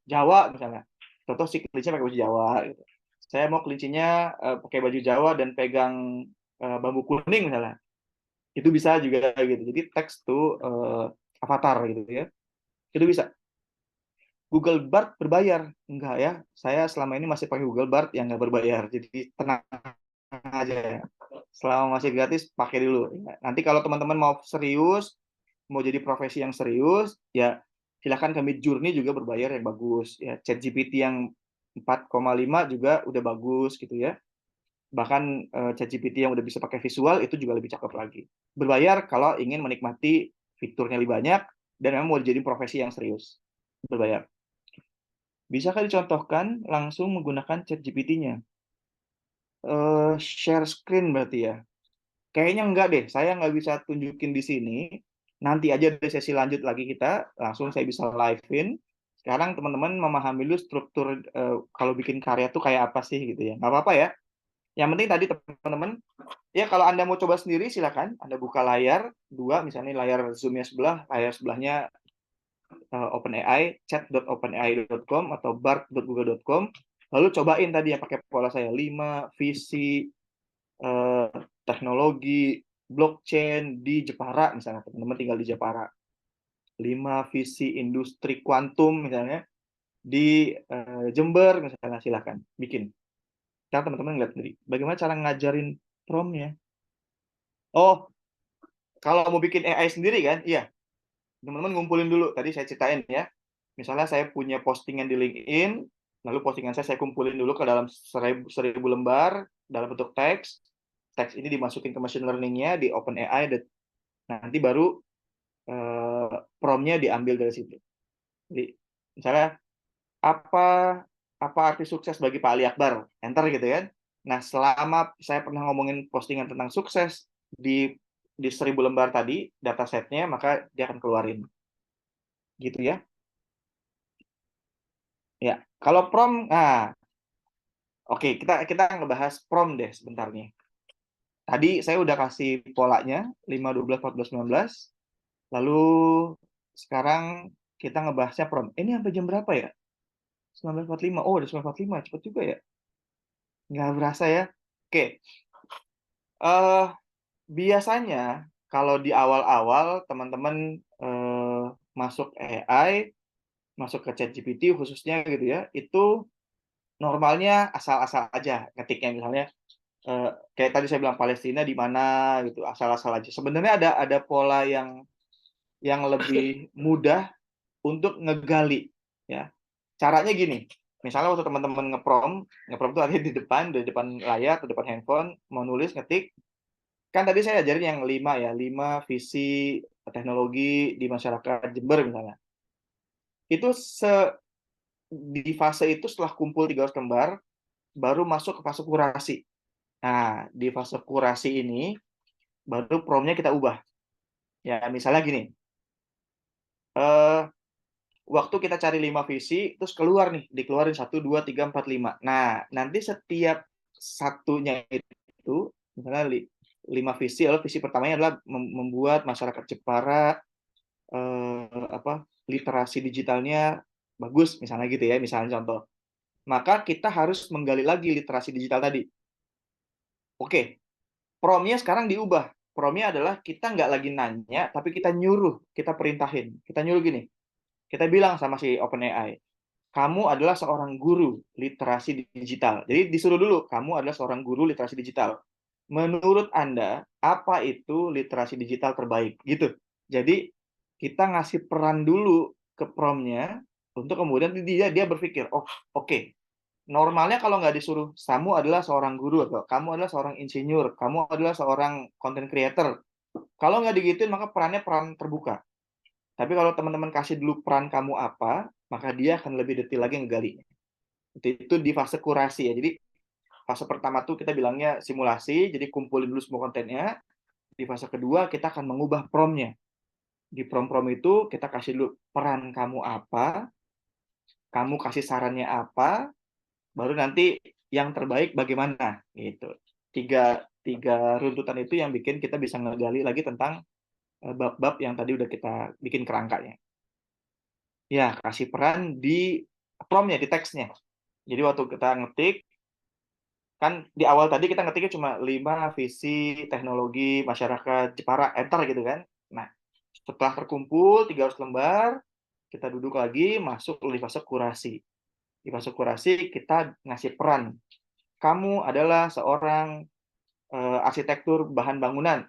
Jawa misalnya. Contoh si kelincinya pakai baju Jawa gitu. Saya mau kelincinya pakai baju Jawa dan pegang bambu kuning misalnya. Itu bisa juga gitu. Jadi teks tuh avatar gitu ya. Itu bisa. Google Bard berbayar. Enggak ya. Saya selama ini masih pakai Google Bard yang nggak berbayar. Jadi tenang aja ya. Selama masih gratis, pakai dulu. Nanti kalau teman-teman mau serius, mau jadi profesi yang serius, ya silakan ke Midjourney juga berbayar yang bagus. Ya, ChatGPT yang 4,5 juga udah bagus gitu ya. Bahkan ChatGPT yang udah bisa pakai visual itu juga lebih cakep lagi. Berbayar kalau ingin menikmati fiturnya lebih banyak dan memang mau jadi profesi yang serius. Berbayar. Bisakah dicontohkan langsung menggunakan ChatGPT-nya? Share screen berarti ya. Kayaknya enggak deh, saya nggak bisa tunjukin di sini. Nanti aja di sesi lanjut lagi kita, langsung saya bisa live-in. Sekarang teman-teman memahami dulu struktur kalau bikin karya tuh kayak apa sih gitu ya. Nggak apa-apa ya. Yang penting tadi teman-teman, ya kalau Anda mau coba sendiri silakan. Anda buka layar dua, misalnya layar Zoom-nya sebelah, layar sebelahnya OpenAI, chat.openai.com atau bard.google.com. Lalu cobain tadi yang pakai pola saya, 5 visi teknologi blockchain di Jepara misalnya, teman-teman tinggal di Jepara. 5 visi industri kuantum misalnya di Jember misalnya, silakan bikin. Sekarang teman-teman lihat sendiri bagaimana cara ngajarin prompt-nya. Oh, kalau mau bikin AI sendiri kan, iya. Teman-teman ngumpulin dulu, tadi saya ceritain ya. Misalnya saya punya postingan di LinkedIn, lalu postingan saya kumpulin dulu ke dalam 1000 lembar dalam bentuk teks. Teks ini dimasukin ke machine learning-nya di OpenAI, nanti baru prompt-nya diambil dari situ. Jadi misalnya apa arti sukses bagi Pak Ali Akbar? Enter gitu kan. Nah, selama saya pernah ngomongin postingan tentang sukses di 1000 lembar tadi datasetnya, maka dia akan keluarin. Gitu ya. Ya, kalau prom, nah, oke, kita ngebahas prom deh sebentar nih. Tadi saya udah kasih polanya 5, 12, 14, 19. Lalu sekarang kita ngebahasnya prom. Ini sampai jam berapa ya? 19.45. Oh, udah 19.45. Cepet juga ya. Nggak berasa ya. Oke. eh Biasanya kalau di awal-awal teman-teman masuk AI, masuk ke ChatGPT khususnya gitu ya, itu normalnya asal-asal aja ngetiknya, misalnya kayak tadi saya bilang Palestina di mana gitu, asal-asal aja. Sebenarnya ada pola yang lebih mudah untuk ngegali ya. Caranya gini, misalnya waktu teman-teman ngeprom itu ada di depan layar, di depan handphone, mau nulis ngetik. Kan tadi saya ajarin yang 5 ya, 5 visi teknologi di masyarakat Jember misalnya. Itu di fase itu setelah kumpul 300 lembar, baru masuk ke fase kurasi. Nah, di fase kurasi ini, baru promnya kita ubah. Ya, misalnya gini, eh, waktu kita cari 5 visi, terus keluar nih, dikeluarin 1, 2, 3, 4, 5. Nah, nanti setiap satunya itu, misalnya 5 visi, lalu visi pertamanya adalah membuat masyarakat Jepara literasi digitalnya bagus, misalnya gitu ya, misalnya contoh. Maka kita harus menggali lagi literasi digital tadi. Oke, promnya sekarang diubah. Promnya adalah kita nggak lagi nanya, tapi kita nyuruh, kita perintahin. Kita nyuruh gini, kita bilang sama si OpenAI, kamu adalah seorang guru literasi digital. Jadi disuruh dulu, kamu adalah seorang guru literasi digital. Menurut Anda, apa itu literasi digital terbaik? Gitu. Jadi kita ngasih peran dulu ke promnya untuk kemudian dia berpikir, oh oke, normalnya kalau nggak disuruh, kamu adalah seorang guru atau kamu adalah seorang insinyur, kamu adalah seorang content creator. Kalau nggak digituin, maka perannya peran terbuka. Tapi kalau teman-teman kasih dulu peran kamu apa, maka dia akan lebih detail lagi ngegalinya. Itu di fase kurasi ya. Jadi fase pertama tuh kita bilangnya simulasi, jadi kumpulin dulu semua kontennya. Di fase kedua kita akan mengubah promnya. Di prom-prom itu kita kasih dulu peran kamu apa, kamu kasih sarannya apa, baru nanti yang terbaik bagaimana gitu. Tiga runtutan itu yang bikin kita bisa ngegali lagi tentang bab-bab yang tadi udah kita bikin kerangkanya. Ya, kasih peran di promnya, di teksnya. Jadi waktu kita ngetik, kan di awal tadi kita ngetiknya cuma 5 visi teknologi masyarakat Jepara, enter gitu kan. Nah, setelah terkumpul 300 lembar, kita duduk lagi, masuk di fase kurasi. Di fase kurasi kita ngasih peran. Kamu adalah seorang arsitektur bangunan,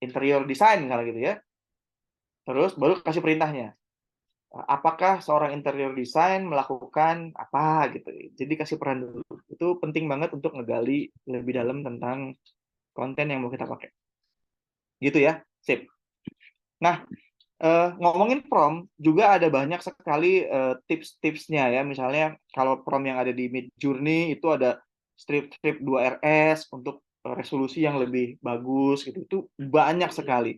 interior design misalnya gitu ya. Terus baru kasih perintahnya. Apakah seorang interior design melakukan apa gitu. Jadi kasih peran dulu. Itu penting banget untuk ngegali lebih dalam tentang konten yang mau kita pakai. Gitu ya. Sip. Nah, ngomongin prom juga ada banyak sekali tips-tipsnya ya. Misalnya kalau prom yang ada di Midjourney itu ada strip 2RS untuk resolusi yang lebih bagus gitu. Itu banyak sekali.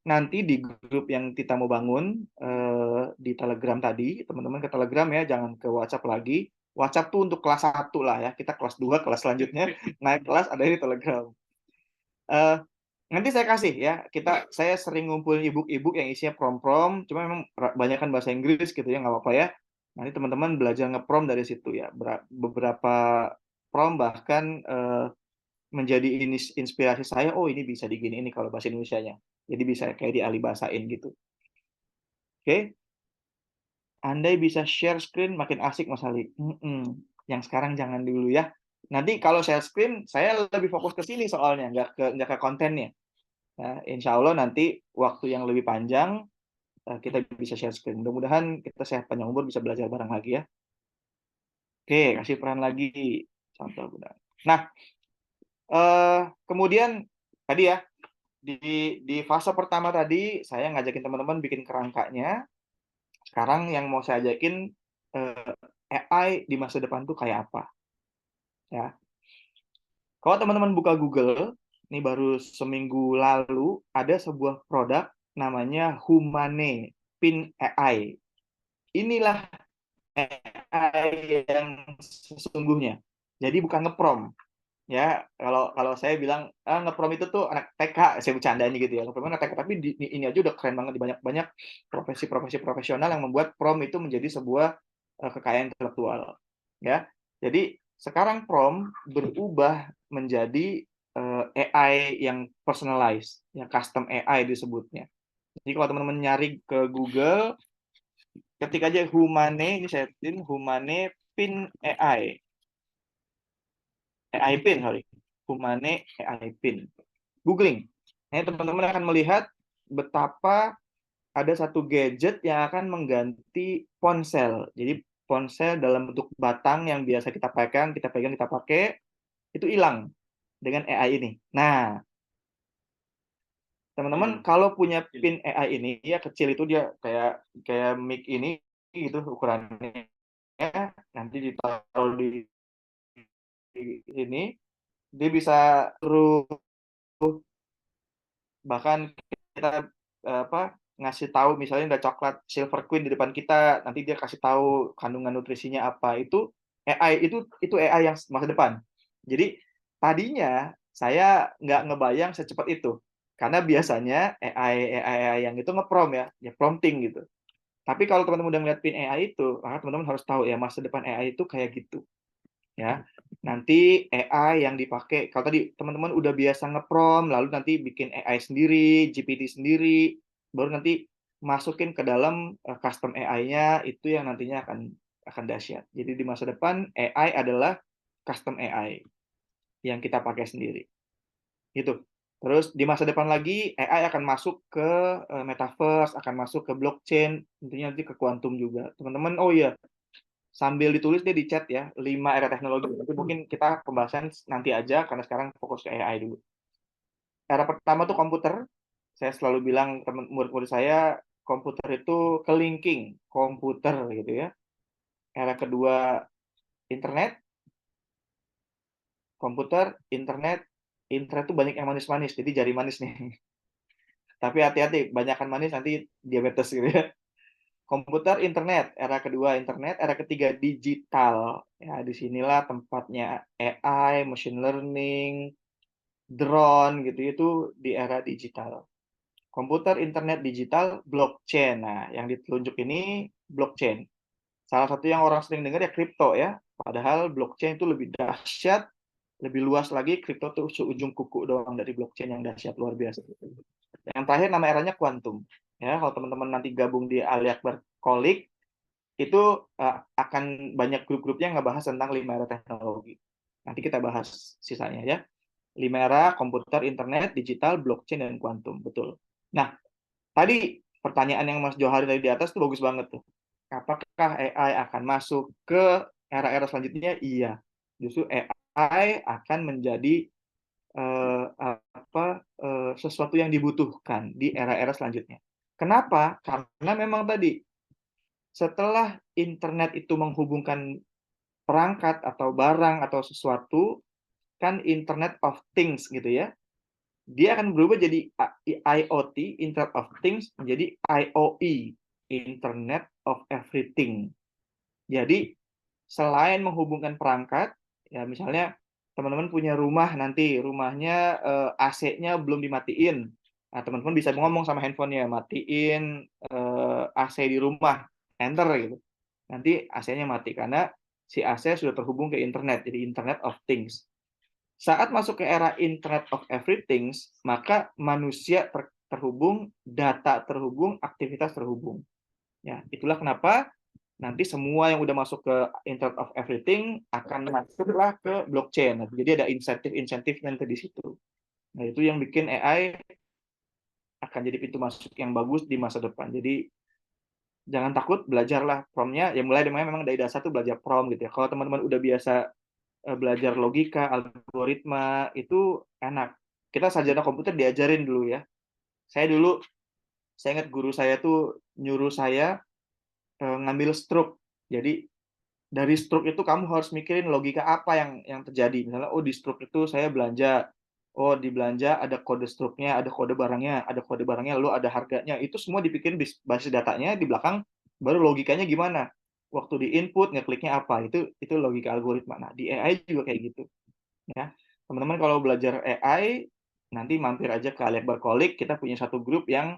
Nanti di grup yang kita mau bangun di Telegram tadi, teman-teman ke Telegram ya, jangan ke WhatsApp lagi. WhatsApp tuh untuk kelas 1 lah ya. Kita kelas 2, kelas selanjutnya naik kelas ada di Telegram. Nanti saya kasih ya, saya sering ngumpulin ebook yang isinya prom-prom, cuma memang banyak kan bahasa Inggris gitu ya, nggak apa-apa ya. Nanti teman-teman belajar ngeprom dari situ ya. Beberapa prom bahkan menjadi inspirasi saya, oh ini bisa digini ini kalau bahasa Indonesianya. Jadi bisa kayak dialibasain gitu. Oke. Andai bisa share screen makin asik Mas Ali. Yang sekarang jangan dulu ya. Nanti kalau share screen, saya lebih fokus ke sini soalnya, nggak ke kontennya. Nah, insya Allah nanti waktu yang lebih panjang kita bisa share screen. Mudah-mudahan kita sehat panjang umur bisa belajar bareng lagi ya. Oke, kasih peran lagi. Contoh benar. Nah, kemudian tadi ya di fase pertama tadi saya ngajakin teman-teman bikin kerangkanya. Sekarang yang mau saya ajakin AI di masa depan tuh kayak apa ya. Kalau teman-teman buka Google, ini baru seminggu lalu ada sebuah produk namanya Humane Pin AI. Inilah AI yang sesungguhnya. Jadi bukan ngeprom. Ya, kalau kalau saya bilang ngeprom itu tuh anak TK, saya bercandanya gitu ya. Ngeprom anak TK, tapi ini aja udah keren banget di banyak-banyak profesi-profesi profesional yang membuat prom itu menjadi sebuah kekayaan intelektual. Ya. Jadi sekarang prom berubah menjadi AI yang personalized, yang custom AI disebutnya. Jadi kalau teman-teman nyari ke Google, ketik aja Humane, ini saya tin Humane Pin AI. AI Pin, sorry. Humane AI Pin. Googling. Nah, teman-teman akan melihat betapa ada satu gadget yang akan mengganti ponsel. Jadi ponsel dalam bentuk batang yang biasa kita pegang, kita pakai, itu hilang dengan AI ini. Nah, teman-teman kalau punya pin AI ini, ya kecil itu dia kayak kayak mic ini gitu ukurannya, nanti ditaruh di ini, dia bisa terus, bahkan kita ngasih tahu misalnya ada coklat Silver Queen di depan kita, nanti dia kasih tahu kandungan nutrisinya apa. Itu AI, itu AI yang masa depan. Jadi tadinya saya nggak ngebayang secepat itu, karena biasanya AI yang itu ngeprom ya prompting gitu. Tapi kalau teman-teman udah ngeliat pin AI itu, maka teman-teman harus tahu ya masa depan AI itu kayak gitu. Ya, nanti AI yang dipakai, kalau tadi teman-teman udah biasa ngeprom, lalu nanti bikin AI sendiri, GPT sendiri, baru nanti masukin ke dalam custom AI-nya, itu yang nantinya akan dahsyat. Jadi di masa depan AI adalah custom AI yang kita pakai sendiri. Gitu. Terus di masa depan lagi AI akan masuk ke metaverse, akan masuk ke blockchain, tentunya nanti ke kuantum juga. Teman-teman, oh iya, sambil ditulis dia di chat ya, 5 era teknologi. Tapi mungkin kita pembahasan nanti aja, karena sekarang fokus ke AI dulu. Era pertama tuh komputer. Saya selalu bilang teman murid-murid saya, komputer itu kelinking komputer gitu ya. Era kedua internet, komputer, internet tuh banyak yang manis-manis, jadi jari manis nih. Tapi hati-hati, banyakkan manis nanti diabetes gitu ya. Komputer, internet, era kedua internet, era ketiga digital. Ya, disinilah tempatnya AI, machine learning, drone gitu itu di era digital. Komputer, internet, digital, blockchain. Nah, yang ditunjuk ini blockchain. Salah satu yang orang sering dengar ya kripto ya. Padahal blockchain itu lebih dahsyat, lebih luas lagi. Kripto itu seujung kuku doang dari blockchain yang dahsyat luar biasa. Yang terakhir nama eranya kuantum. Ya, kalau teman-teman nanti gabung di Ali Akbar Kolik, itu akan banyak grup-grupnya ngebahas tentang 5 era teknologi. Nanti kita bahas sisanya ya. 5 era, komputer, internet, digital, blockchain, dan kuantum. Betul. Nah, tadi pertanyaan yang Mas Johari tadi di atas itu bagus banget tuh. Apakah AI akan masuk ke era-era selanjutnya? Iya. Justru AI akan menjadi sesuatu yang dibutuhkan di era-era selanjutnya. Kenapa? Karena memang tadi setelah internet itu menghubungkan perangkat atau barang atau sesuatu, kan Internet of Things gitu ya. Dia akan berubah jadi IoT, Internet of Things, menjadi IoE, Internet of Everything. Jadi selain menghubungkan perangkat, ya misalnya teman-teman punya rumah, nanti rumahnya AC-nya belum dimatiin. Nah, teman-teman bisa ngomong sama handphonenya, matiin AC di rumah, enter gitu. Nanti AC-nya mati karena si AC sudah terhubung ke internet, jadi Internet of Things. Saat masuk ke era Internet of Everything, maka manusia terhubung, data terhubung, aktivitas terhubung. Ya, itulah kenapa nanti semua yang udah masuk ke Internet of Everything akan masuklah ke blockchain. Jadi ada insentif nanti di situ. Nah, itu yang bikin AI akan jadi pintu masuk yang bagus di masa depan. Jadi jangan takut, belajarlah promnya. Ya mulai memang dari dasar tuh belajar prom gitu ya. Kalau teman-teman udah biasa belajar logika, algoritma, itu enak. Kita sarjana komputer diajarin dulu ya. Saya ingat guru saya tuh nyuruh saya ngambil stroke Jadi dari struk itu kamu harus mikirin logika apa yang terjadi. Misalnya, oh di struk itu saya belanja, oh di belanja ada kode struknya, ada kode barangnya, lalu ada harganya. Itu semua dipikirin basis datanya di belakang, baru logikanya gimana. Waktu di input ngekliknya apa, itu logika algoritma. Nah di AI juga kayak gitu. Ya, teman-teman kalau belajar AI nanti mampir aja ke Aliak Barkolik. Kita punya satu grup yang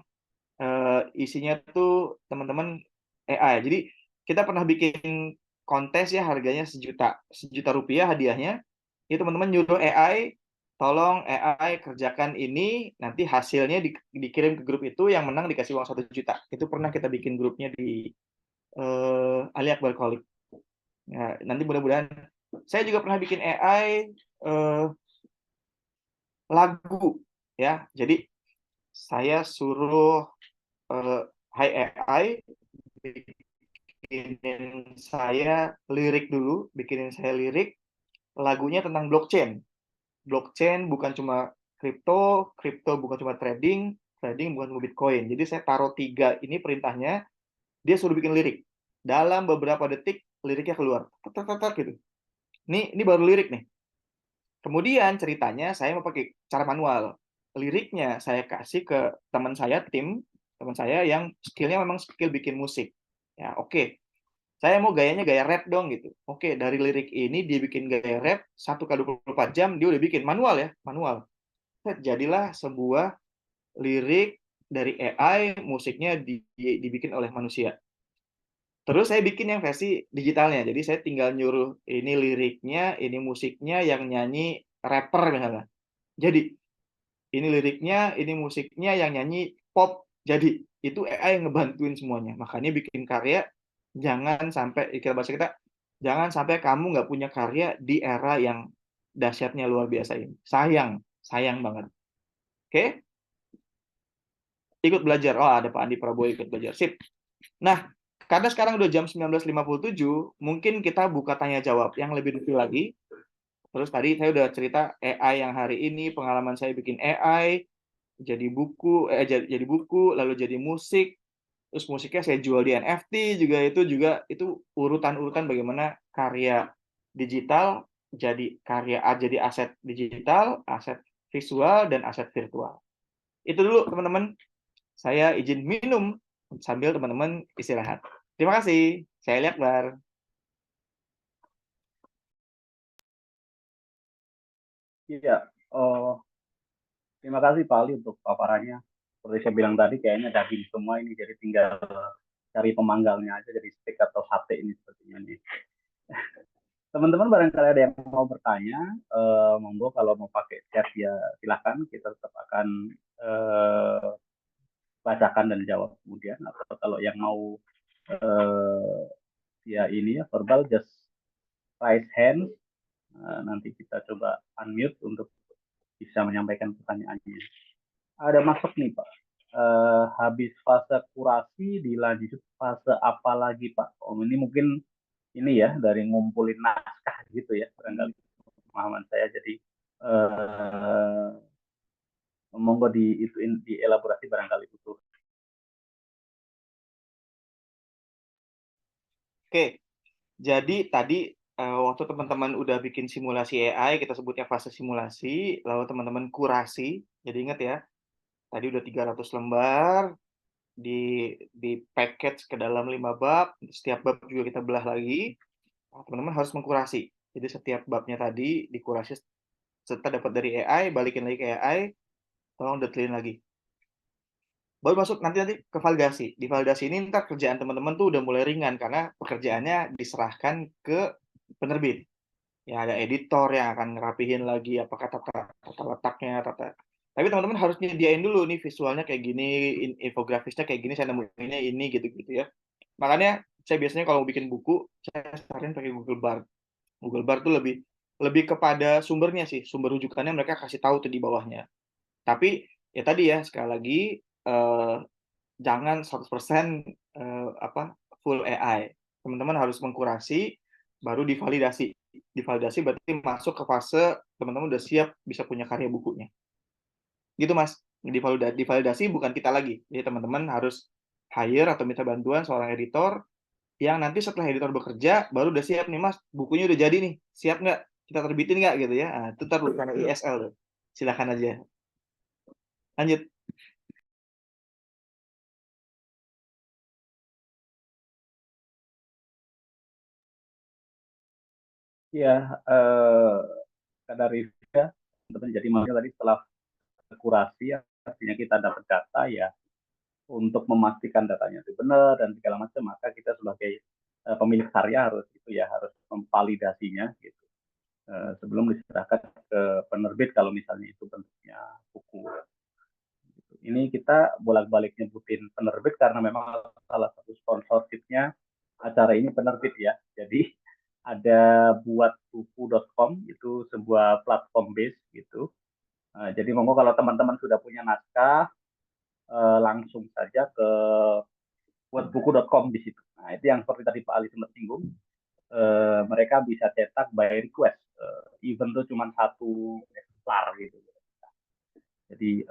isinya tuh teman-teman AI. Jadi kita pernah bikin kontes ya, harganya sejuta rupiah hadiahnya. Itu teman-teman nyuruh AI, tolong AI kerjakan ini, nanti hasilnya dikirim ke grup itu, yang menang dikasih uang 1 juta. Itu pernah kita bikin grupnya di Ali Akbar Kolik. Ya, nanti mudah-mudahan. Saya juga pernah bikin AI lagu ya. Jadi saya suruh Hai AI bikinin saya lirik dulu, bikinin saya lirik lagunya tentang blockchain. Blockchain bukan cuma kripto, kripto bukan cuma trading, trading bukan cuma Bitcoin. Jadi saya taruh 3 ini perintahnya, dia suruh bikin lirik. Dalam beberapa detik liriknya keluar. Gitu. Ini baru lirik nih. Kemudian ceritanya saya mau pakai cara manual. Liriknya saya kasih ke teman saya, teman saya yang skillnya memang skill bikin musik. Ya, oke. Saya mau gayanya gaya rap dong gitu. Oke, dari lirik ini dia bikin gaya rap 1 kali 24 jam, dia udah bikin manual ya, manual. Jadilah sebuah lirik dari AI, musiknya dibikin oleh manusia. Terus saya bikin yang versi digitalnya. Jadi saya tinggal nyuruh ini liriknya, ini musiknya, yang nyanyi rapper misalnya. Jadi ini liriknya, ini musiknya, yang nyanyi pop. Jadi itu AI yang ngebantuin semuanya. Makanya bikin karya jangan sampai, ikhlas bahasa kita, jangan sampai kamu nggak punya karya di era yang dahsyatnya luar biasa ini. Sayang banget. Oke? Ikut belajar. Oh, ada Pak Andi Prabowo ikut belajar. Sip. Nah, karena sekarang udah jam 19.57, mungkin kita buka tanya jawab yang lebih detail lagi. Terus tadi saya udah cerita AI yang hari ini, pengalaman saya bikin AI, jadi buku, lalu jadi musik, terus musiknya saya jual di NFT juga, itu urutan-urutan bagaimana karya digital jadi aset digital, aset visual, dan aset virtual. Itu dulu teman-teman, saya izin minum sambil teman-teman istirahat. Terima kasih, saya lihat Bar. Iya, terima kasih Pak Ali untuk paparannya. Seperti saya bilang tadi, kayaknya daging semua ini, jadi tinggal cari pemanggalnya aja, jadi steak atau sate ini sepertinya nih. Teman-teman barangkali ada yang mau bertanya, monggo kalau mau pakai chat ya silakan, kita tetap akan bacakan dan jawab kemudian. Atau kalau yang mau ya ini ya verbal, just raise hand, nanti kita coba unmute untuk bisa menyampaikan pertanyaannya. Ada masuk nih Pak. Habis fase kurasi dilanjut fase apa lagi Pak? Oh ini mungkin ini ya dari ngumpulin naskah gitu ya barangkali pemahaman saya. Jadi monggo dielaborasi barangkali butuh. Oke, jadi tadi waktu teman-teman udah bikin simulasi AI, kita sebutnya fase simulasi, lalu teman-teman kurasi. Jadi ingat ya, tadi udah 300 lembar, di package ke dalam 5 bab, setiap bab juga kita belah lagi. Teman-teman harus mengkurasi. Jadi setiap babnya tadi dikurasi, setelah dapat dari AI, balikin lagi ke AI, tolong detailin lagi. Baru masuk nanti ke validasi. Di validasi ini ntar kerjaan teman-teman tuh udah mulai ringan karena pekerjaannya diserahkan ke penerbit. Ya ada editor yang akan ngerapihin lagi apakah tata letaknya, tapi teman-teman harus nyediain dulu nih visualnya kayak gini, infografisnya kayak gini, saya nemuinnya ini gitu-gitu ya. Makanya saya biasanya kalau bikin buku, saya saranin pakai Google Bar. Google Bar tuh lebih kepada sumbernya sih, sumber rujukannya mereka kasih tahu tuh di bawahnya. Tapi ya tadi ya, sekali lagi jangan 100% full AI. Teman-teman harus mengkurasi, baru divalidasi. Divalidasi berarti masuk ke fase teman-teman udah siap bisa punya karya bukunya. Gitu Mas. Divalidasi bukan kita lagi. Jadi teman-teman harus hire atau minta bantuan seorang editor yang nanti setelah editor bekerja baru udah siap nih Mas, bukunya udah jadi nih, siap nggak? Kita terbitin nggak gitu ya? Nah, itu ntar karena ISL tuh. Silakan aja. Lanjut. Ya, kadar review ya. Jadi makanya tadi setelah kurasi, artinya kita dapat data ya, untuk memastikan datanya itu benar dan segala macam, maka kita sebagai pemilik karya harus itu ya, harus memvalidasinya gitu sebelum diserahkan ke penerbit kalau misalnya itu bentuknya buku. Ini kita bolak-balik nyebutin penerbit karena memang salah satu sponsorshipnya acara ini penerbit ya. Jadi ada buatbuku.com, itu sebuah platform base gitu. Jadi monggo kalau teman-teman sudah punya naskah, langsung saja ke buatbuku.com di situ. Nah, itu yang seperti tadi Pak Ali sempat singgung. Mereka bisa cetak by request. Even tuh cuma satu eksemplar gitu. Jadi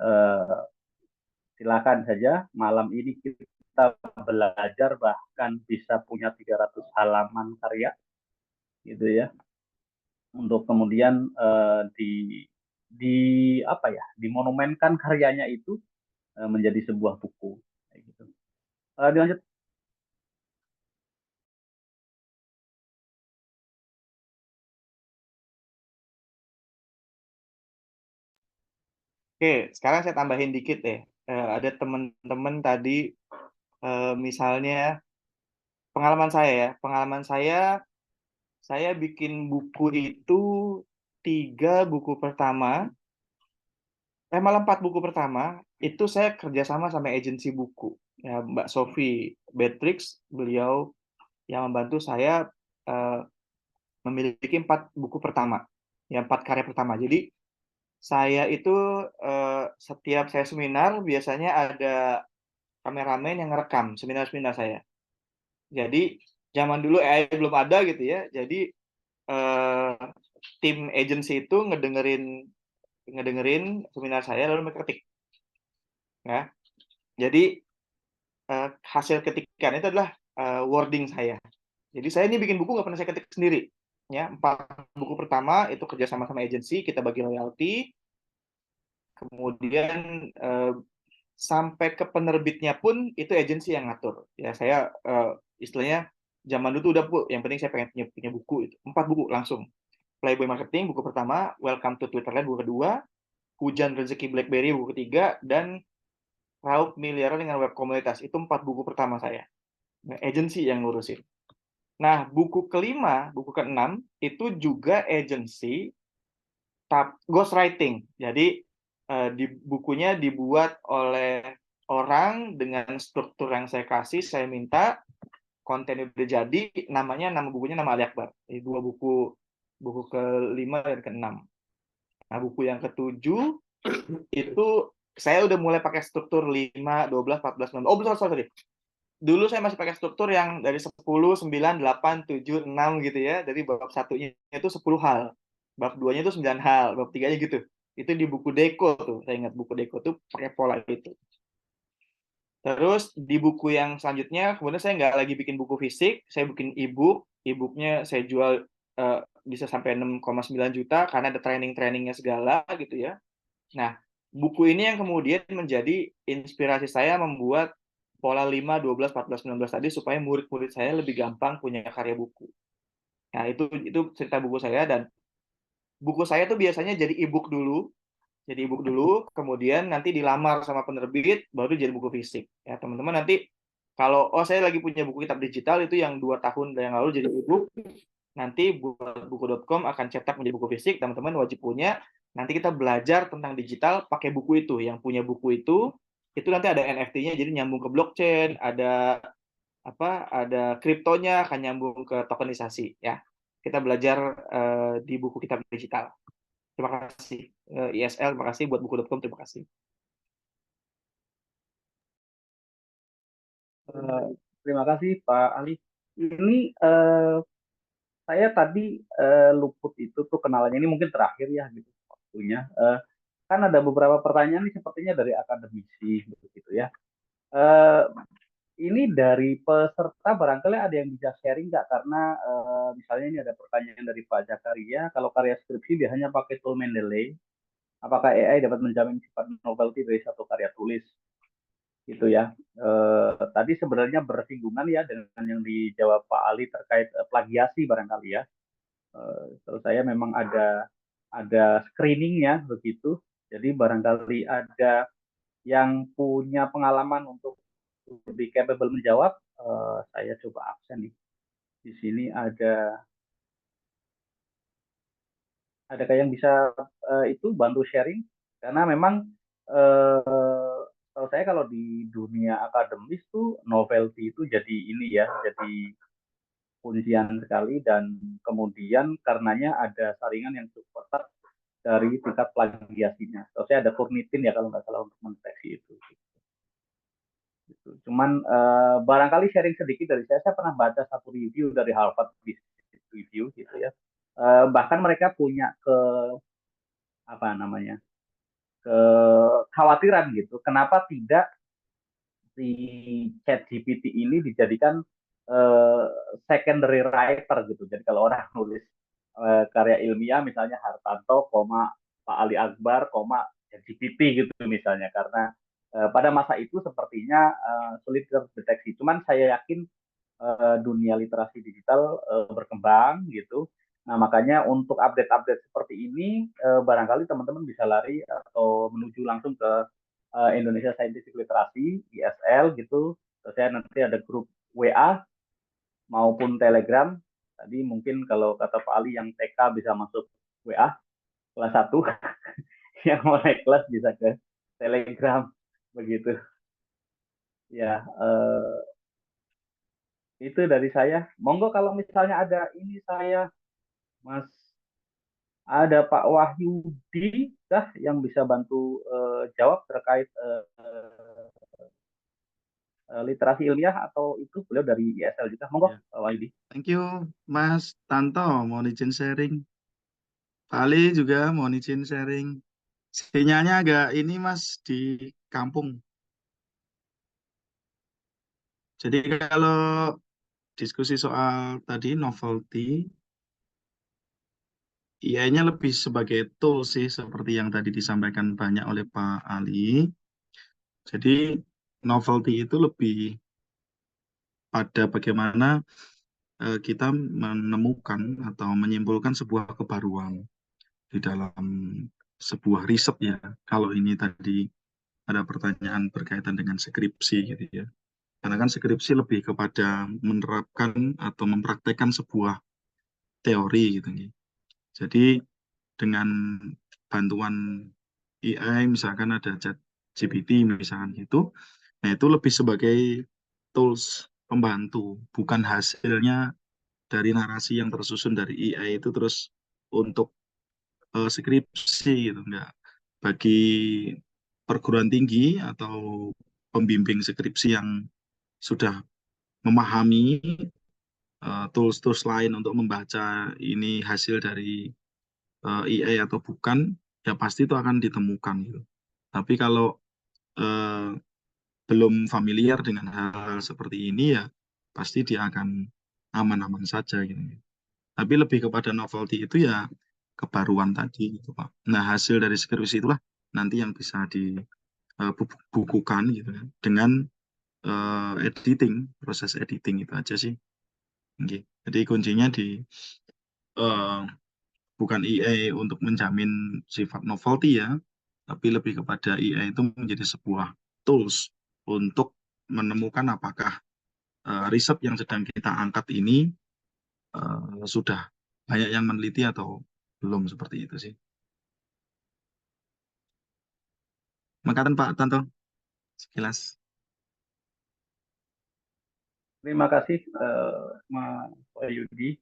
silakan saja malam ini kita belajar, bahkan bisa punya 300 halaman karya gitu ya, untuk kemudian di apa ya, dimonumenkan karyanya itu menjadi sebuah buku kayak gitu. Dilanjut. Oke, sekarang saya tambahin dikit deh. Ada teman-teman tadi misalnya pengalaman saya ya, saya bikin buku itu 3 buku pertama, malah 4 buku pertama itu saya kerjasama sama agensi buku ya, Mbak Sophie Beatrix, beliau yang membantu saya eh, memiliki 4 buku pertama, ya 4 karya pertama. Jadi saya itu setiap saya seminar biasanya ada kameramen yang ngerekam seminar-seminar saya. Jadi zaman dulu AI belum ada gitu ya. Jadi eh, tim agency itu ngedengerin seminar saya lalu mereka ketik ya. Jadi hasil ketikan itu adalah wording saya. Jadi saya ini bikin buku nggak pernah saya ketik sendiri. Ya, 4 buku pertama itu kerja sama agensi, kita bagi royalti. Kemudian sampai ke penerbitnya pun itu agensi yang ngatur. Ya saya istilahnya zaman dulu tuh udah bu, yang penting saya pengen punya buku itu. 4 buku langsung. Playboy Marketing buku pertama, Welcome to Twitterland buku kedua, Hujan Rezeki BlackBerry buku ketiga, dan Raup Miliaran dengan Web Komunitas. Itu 4 buku pertama saya. Nah, agensi yang ngurusin. Nah, buku kelima, buku keenam, itu juga agensi ghostwriting. Jadi, di bukunya dibuat oleh orang dengan struktur yang saya kasih, saya minta, konten udah jadi, nama bukunya nama Ali Akbar. Jadi 2 buku, buku kelima dan keenam. Nah, buku yang ketujuh, itu saya udah mulai pakai struktur 5, 12, 14, 19. Oh, betul, sorry. Dulu saya masih pakai struktur yang dari 10, 9, 8, 7, 6 gitu ya. Jadi bab satunya itu 10 hal. Bab 2-nya itu 9 hal. Bab 3-nya gitu. Itu di buku Deko tuh. Saya ingat buku Deko tuh pakai pola itu. Terus di buku yang selanjutnya, kemudian saya nggak lagi bikin buku fisik. Saya bikin e-book. E-booknya saya jual bisa sampai 6,9 juta karena ada training-trainingnya segala gitu ya. Nah, buku ini yang kemudian menjadi inspirasi saya membuat pola 5, 12, 14, 19 tadi supaya murid-murid saya lebih gampang punya karya buku. Nah, itu cerita buku saya, dan buku saya tuh biasanya jadi e-book dulu. Jadi e-book dulu, kemudian nanti dilamar sama penerbit, baru jadi buku fisik. Ya, teman-teman nanti kalau saya lagi punya buku kitab digital itu yang 2 tahun yang lalu jadi e-book, nanti buat buku.com akan cetak menjadi buku fisik, teman-teman wajib punya. Nanti kita belajar tentang digital pakai buku itu. Yang punya buku itu nanti ada NFT-nya, jadi nyambung ke blockchain, ada kriptonya, akan nyambung ke tokenisasi ya. Kita belajar di buku kitab digital. Terima kasih ISL, terima kasih buat buku.com, terima kasih. Terima kasih Pak Ali. Ini saya tadi luput itu tuh kenalannya, ini mungkin terakhir ya gitu waktunya. Kan ada beberapa pertanyaan nih sepertinya dari akademisi begitu ya. Eh, ini dari peserta barangkali ada yang bisa sharing nggak? Karena misalnya ini ada pertanyaan dari Pak Jakaria, kalau karya skripsi dia hanya pakai tool Mendeley, apakah AI dapat menjamin sifat novelty dari satu karya tulis? Gitu ya. Tadi sebenarnya bersinggungan ya dengan yang dijawab Pak Ali terkait plagiasi barangkali ya. Terus saya memang ada screeningnya begitu. Jadi barangkali ada yang punya pengalaman untuk lebih capable menjawab, saya coba absen nih. Di sini ada kayak yang bisa itu bantu sharing karena memang kalau saya kalau di dunia akademis tuh novelty itu jadi ini ya, jadi kuncian sekali dan kemudian karenanya ada saringan yang cukup ketat dari tingkat plagiasinya. Kalau saya ada Turnitin ya kalau nggak salah untuk mendeteksi itu. Gitu. Cuman barangkali sharing sedikit dari saya pernah baca satu review dari Harvard Business Review gitu ya. Bahkan mereka punya apa namanya kekhawatiran gitu. Kenapa tidak si ChatGPT ini dijadikan uh, secondary writer gitu. Jadi kalau orang nulis karya ilmiah misalnya Hartanto, Pak Ali Akbar, ChatGPT gitu misalnya karena pada masa itu sepertinya sulit terdeteksi. Cuman saya yakin dunia literasi digital berkembang gitu. Nah, makanya untuk update-update seperti ini barangkali teman-teman bisa lari atau menuju langsung ke Indonesia Scientific Literacy, ISL gitu. Terus saya nanti ada grup WA maupun Telegram. Tadi mungkin kalau kata Pak Ali yang TK bisa masuk WA kelas 1, yang mau naik kelas bisa ke Telegram begitu. Ya, itu dari saya. Monggo kalau misalnya ada ini saya Mas ada Pak Wahyudi kah yang bisa bantu jawab terkait literasi ilmiah atau itu beliau dari ISL juga. Monggo Ya. Pak Wahyudi. Thank you, Mas Tanto. Mohon izin sharing. Pak Ali juga mohon izin sharing. Sinyalnya agak ini, Mas, di kampung. Jadi kalau diskusi soal tadi novelty, IA-nya lebih sebagai tool sih, seperti yang tadi disampaikan banyak oleh Pak Ali. Jadi novelty itu lebih pada bagaimana kita menemukan atau menyimpulkan sebuah kebaruan di dalam sebuah riset ya. Kalau ini tadi ada pertanyaan berkaitan dengan skripsi gitu ya. Karena kan skripsi lebih kepada menerapkan atau mempraktekkan sebuah teori gitu ya. Jadi dengan bantuan AI misalkan ada chat GPT misalkan gitu, nah itu lebih sebagai tools pembantu, bukan hasilnya dari narasi yang tersusun dari AI itu terus untuk skripsi gitu enggak. Bagi perguruan tinggi atau pembimbing skripsi yang sudah memahami tools-tools lain untuk membaca ini hasil dari AI atau bukan, ya pasti itu akan ditemukan gitu. Tapi kalau eh, belum familiar dengan hal seperti ini ya pasti dia akan aman-aman saja gitu. Tapi lebih kepada novelty itu ya kebaruan tadi gitu Pak. Nah hasil dari skripsi itulah nanti yang bisa dibukukan gitu kan dengan editing, proses editing itu aja sih. Oke. Jadi kuncinya di eh, bukan AI untuk menjamin sifat novelty ya, tapi lebih kepada AI itu menjadi sebuah tools untuk menemukan apakah riset yang sedang kita angkat ini sudah banyak yang meneliti atau belum seperti itu sih. Makasih Pak Tanto, sekilas. Terima kasih Mas Wahyudi.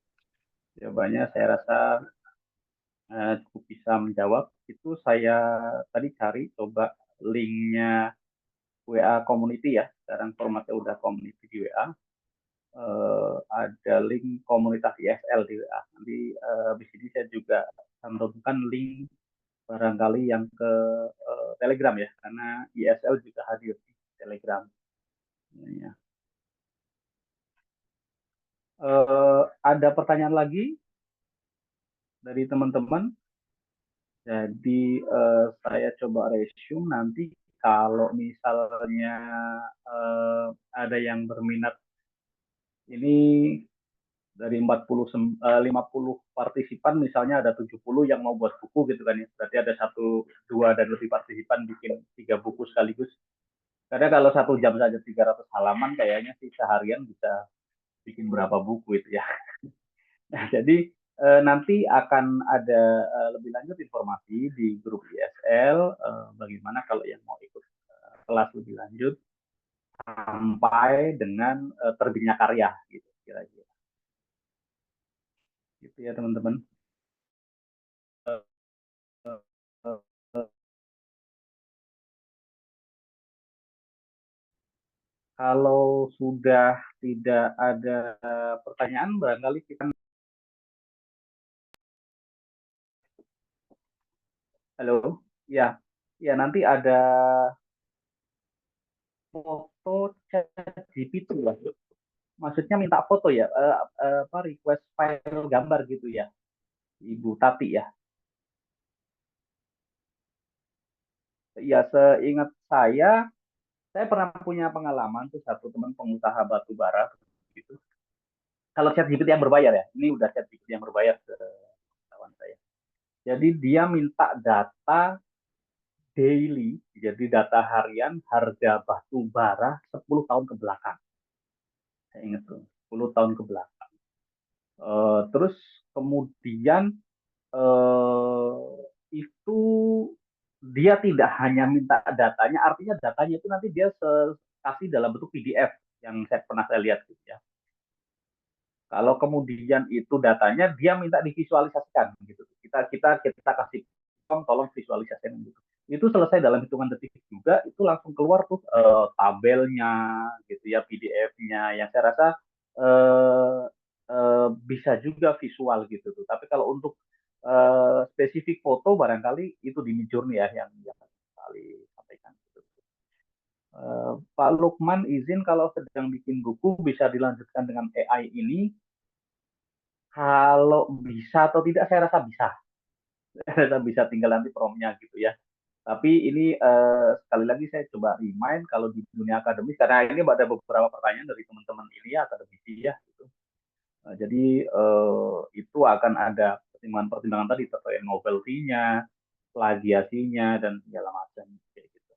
Jawabannya saya rasa cukup bisa menjawab. Itu saya tadi cari coba linknya WA community ya. Sekarang formatnya udah community di WA. Ada link komunitas ISL di WA. Nanti di sini saya juga cantumkan link barangkali yang ke Telegram ya, karena ISL juga hadir di Telegram. Ya. Ada pertanyaan lagi dari teman-teman? Jadi saya coba resume nanti kalau misalnya ada yang berminat ini dari 50 partisipan misalnya ada 70 yang mau buat buku gitu kan ya. Berarti ada 1, 2 dan lebih partisipan bikin 3 buku sekaligus. Karena kalau 1 jam saja 300 halaman kayaknya sih seharian bisa bikin berapa buku itu ya. Nah, jadi nanti akan ada lebih lanjut informasi di grup ISL bagaimana kalau yang mau ikut kelas lebih lanjut sampai dengan terbitnya karya gitu kira-kira. Gitu ya teman-teman. Kalau sudah tidak ada pertanyaan, barangkali kita. Halo, ya, ya nanti ada foto chat GPT ya. Maksudnya minta foto ya, apa request file gambar gitu ya, Ibu Tati ya. Ya seingat saya pernah punya pengalaman tuh satu teman pengusaha batu bara gitu. Kalau chat GPT yang berbayar ya, ini udah chat GPT yang berbayar ke kawan saya. Jadi dia minta data daily, jadi data harian harga batu bara 10 tahun ke belakang. Saya ingat tuh, 10 tahun ke belakang. Terus kemudian itu dia tidak hanya minta datanya, artinya datanya itu nanti dia kasih dalam bentuk PDF yang pernah saya lihat gitu ya. Kalau kemudian itu datanya dia minta divisualisasikan gitu. Kita kasih tolong visualisasikan gitu. Itu selesai dalam hitungan detik juga, itu langsung keluar tuh tabelnya gitu ya, PDF-nya yang saya rasa bisa juga visual gitu tuh. Tapi kalau untuk spesifik foto barangkali itu di Midjourney ya yang kali sampaikan. Pak Lukman izin kalau sedang bikin buku bisa dilanjutkan dengan AI ini. Kalau bisa atau tidak saya rasa bisa. Saya rasa bisa tinggal nanti promnya gitu ya. Tapi ini sekali lagi saya coba remind kalau di dunia akademis karena ini ada beberapa pertanyaan dari teman-teman ini ya akademisi ya gitu. Jadi itu akan ada pertimbangan-pertimbangan tadi terkait novelty-nya, plagiasinya dan segala macam kayak gitu.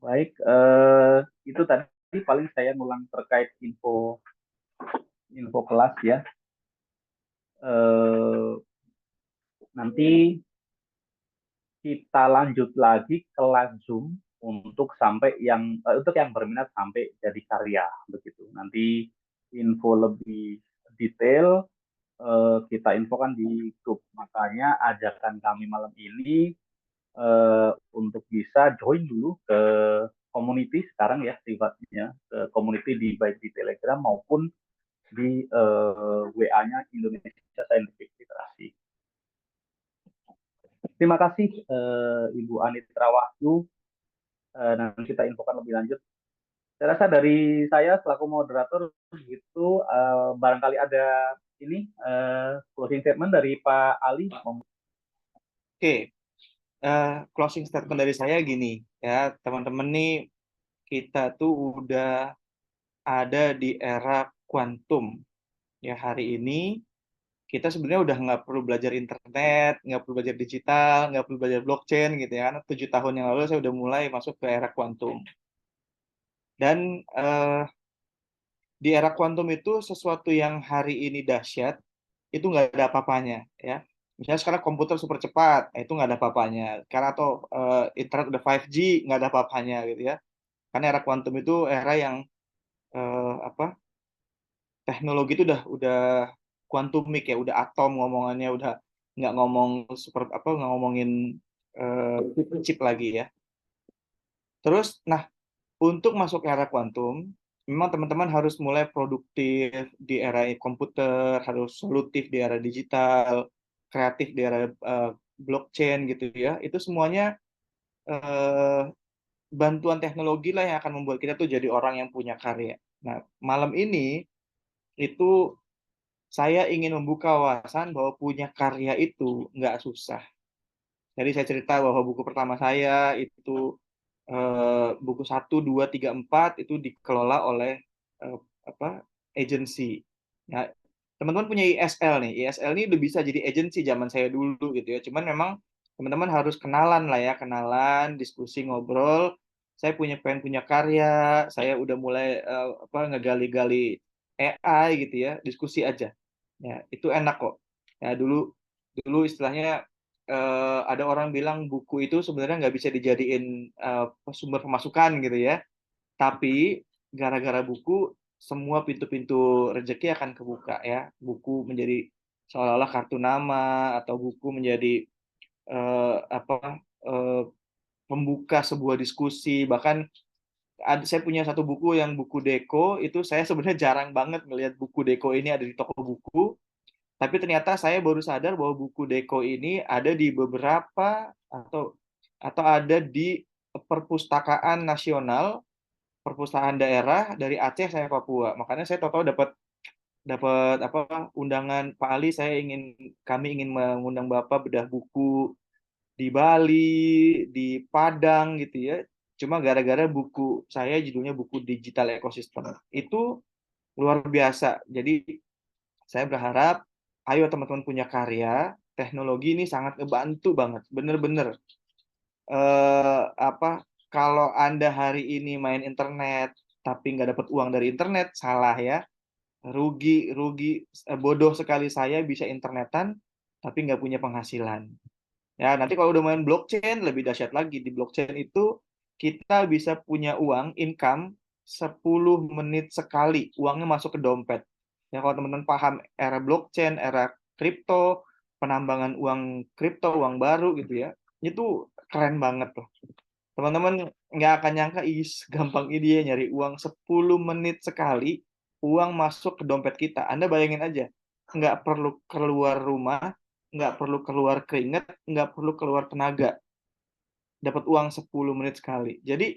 Baik, itu tadi paling saya ngulang terkait info kelas ya. Nanti kita lanjut lagi kelas Zoom untuk untuk yang berminat sampai jadi karya begitu. Nanti info lebih detail kita infokan di grup. Makanya ajakan kami malam ini untuk bisa join dulu ke community sekarang ya sifatnya ke community baik di Telegram maupun di WA-nya Indonesia Scientific Literasi. Terima kasih Ibu Anitra Wahyu. Nanti kita infokan lebih lanjut. Saya rasa dari saya selaku moderator itu barangkali ada ini closing statement dari Pak Ali. Oke, closing statement dari saya gini ya teman-teman nih, kita tuh udah ada di era kuantum ya. Hari ini kita sebenarnya udah nggak perlu belajar internet, nggak perlu belajar digital, nggak perlu belajar blockchain gitu ya. Karena 7 tahun yang lalu saya udah mulai masuk ke era kuantum. Dan di era kuantum itu sesuatu yang hari ini dahsyat, itu nggak ada apa-apanya ya. Misalnya sekarang komputer super cepat, itu nggak ada apa-apanya. Karena atau internet udah 5G, nggak ada apa-apanya gitu ya. Karena era kuantum itu era yang apa? Teknologi itu udah kuantumik ya, udah atom ngomongannya, udah nggak ngomong super apa, nggak ngomongin chip lagi ya. Terus, nah untuk masuk era kuantum, memang teman-teman harus mulai produktif di era komputer, harus solutif di era digital, kreatif di era blockchain gitu ya. Itu semuanya bantuan teknologi lah yang akan membuat kita tuh jadi orang yang punya karya. Nah, malam ini itu saya ingin membuka wawasan bahwa punya karya itu nggak susah. Jadi saya cerita bahwa buku pertama saya itu buku 1, 2, 3, 4 itu dikelola oleh eh, agensi. Nah, teman-teman punya ISL nih. ISL ini udah bisa jadi agensi zaman saya dulu gitu ya. Cuman memang teman-teman harus kenalan lah ya, kenalan, diskusi, ngobrol. Saya pengen punya karya, saya udah mulai ngegali-gali AI gitu ya, diskusi aja. Ya, itu enak kok. Ya, dulu dulu istilahnya ada orang bilang buku itu sebenarnya nggak bisa dijadiin sumber pemasukan gitu ya. Tapi gara-gara buku, semua pintu-pintu rezeki akan kebuka ya. Buku menjadi seolah-olah kartu nama atau buku menjadi eh, apa eh, pembuka sebuah diskusi. Bahkan saya punya satu buku yang buku Deko itu saya sebenarnya jarang banget melihat buku Deko ini ada di toko buku. Tapi ternyata saya baru sadar bahwa buku Deko ini ada di beberapa atau ada di perpustakaan nasional, perpustakaan daerah dari Aceh sampai Papua. Makanya saya tahu dapat dapat undangan Pak Ali, kami ingin mengundang Bapak bedah buku di Bali, di Padang gitu ya. Cuma gara-gara buku saya judulnya buku digital ekosistem. Itu luar biasa. Jadi saya berharap, ayo teman-teman punya karya, teknologi ini sangat ngebantu banget, bener-bener. Kalau Anda hari ini main internet tapi nggak dapat uang dari internet, salah ya. Rugi, rugi, bodoh sekali saya bisa internetan tapi nggak punya penghasilan. Ya, nanti kalau udah main blockchain lebih dahsyat lagi. Di blockchain itu kita bisa punya uang, income 10 menit sekali. Uangnya masuk ke dompet. Ya, kalau teman-teman paham era blockchain, era kripto, penambangan uang kripto, uang baru gitu ya. Itu keren banget tuh. Teman-teman nggak akan nyangka, gampang ini dia nyari uang 10 menit sekali, uang masuk ke dompet kita. Anda bayangin aja, nggak perlu keluar rumah, nggak perlu keluar keringat, nggak perlu keluar tenaga. Dapat uang 10 menit sekali. Jadi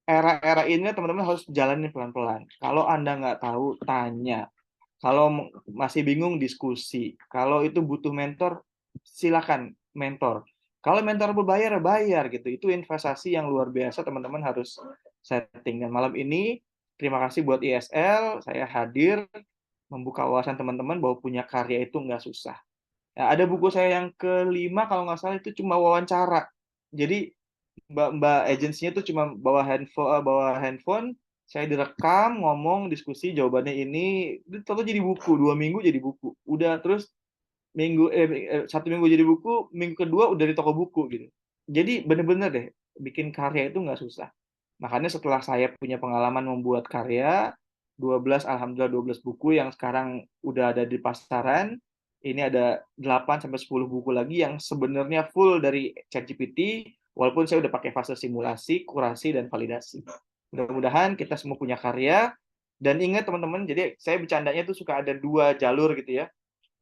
era-era ini teman-teman harus jalanin pelan-pelan. Kalau Anda nggak tahu, tanya. Kalau masih bingung, diskusi. Kalau itu butuh mentor, silakan mentor. Kalau mentor berbayar, bayar gitu. Itu investasi yang luar biasa, teman-teman harus setting. Dan malam ini, terima kasih buat ISL, saya hadir membuka wawasan teman-teman bahwa punya karya itu nggak susah. Ya, ada buku saya yang kelima, kalau nggak salah itu cuma wawancara. Jadi mbak agensinya itu cuma bawa handphone, saya direkam ngomong diskusi jawabannya ini, itu jadi buku 2 minggu jadi buku, udah terus 1 minggu jadi buku, minggu kedua udah di toko buku gitu. Jadi bener-bener deh, bikin karya itu nggak susah. Makanya setelah saya punya pengalaman membuat karya alhamdulillah 12 buku yang sekarang udah ada di pasaran. Ini ada 8 sampai 10 buku lagi yang sebenarnya full dari ChatGPT, walaupun saya udah pakai fase simulasi, kurasi, dan validasi. Mudah-mudahan kita semua punya karya. Dan ingat teman-teman, jadi saya bercandanya tuh suka ada 2 jalur gitu ya.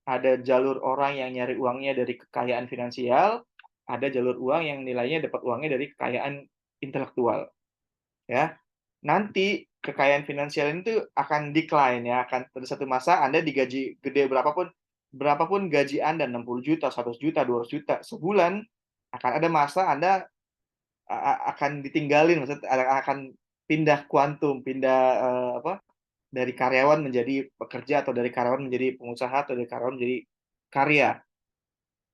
Ada jalur orang yang nyari uangnya dari kekayaan finansial, ada jalur uang yang nilainya dapat uangnya dari kekayaan intelektual. Ya, nanti kekayaan finansial itu akan decline ya, akan pada satu masa Anda digaji gede berapapun gaji Anda, 60 juta, 100 juta, 200 juta sebulan, akan ada masa Anda akan ditinggalin, maksudnya akan pindah kuantum, pindah dari karyawan menjadi pekerja, atau dari karyawan menjadi pengusaha, atau dari karyawan menjadi karya.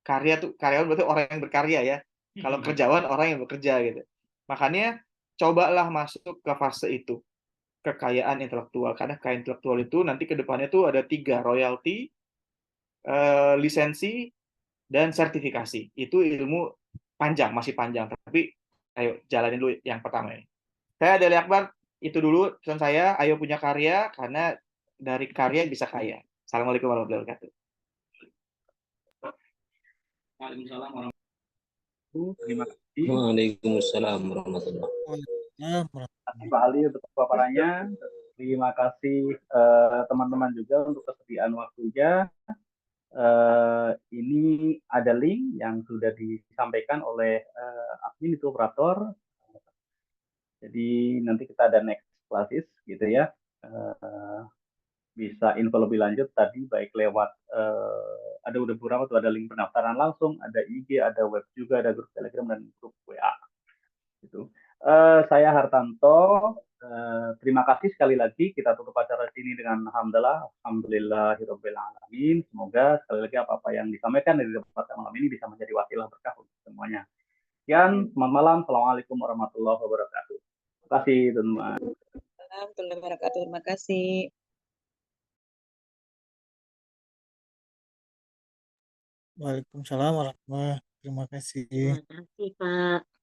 Karya tuh, karyawan berarti orang yang berkarya ya. Kalau kerjawan orang yang bekerja gitu. Makanya cobalah masuk ke fase itu, kekayaan intelektual. Karena kekayaan intelektual itu nanti ke depannya tuh ada 3, royalti, lisensi, dan sertifikasi. Itu ilmu panjang, masih panjang. Tapi ayo jalanin dulu yang pertama ini. Saya Deli Akbar, itu dulu pesan saya, ayo punya karya, karena dari karya bisa kaya. Assalamualaikum warahmatullahi wabarakatuh. Waalaikumsalam warahmatullahi Terima kasih. Waalaikumsalam warahmatullahi Terima kasih Pak Ali untuk paparannya. Terima kasih teman-teman juga untuk kesediaan waktunya. Ini ada link yang sudah disampaikan oleh admin itu operator. Jadi nanti kita ada next classes gitu ya. Eh, bisa info lebih lanjut tadi baik lewat ada udah beberapa tuh, ada link pendaftaran langsung, ada IG, ada web juga, ada grup Telegram dan grup WA gitu. Saya Hartanto, terima kasih sekali lagi. Kita tutup acara sini dengan alhamdulillahirabbil alamin. Semoga sekali lagi apa-apa yang disampaikan dari debat malam ini bisa menjadi wasilah berkah untuk semuanya. Sekian, selamat malam. Assalamualaikum warahmatullahi wabarakatuh. Terima kasih teman-teman. Warahmatullahi wabarakatuh. Terima kasih. Waalaikumsalam warahmatullahi wabarakatuh. Terima kasih. Terima kasih, Pak.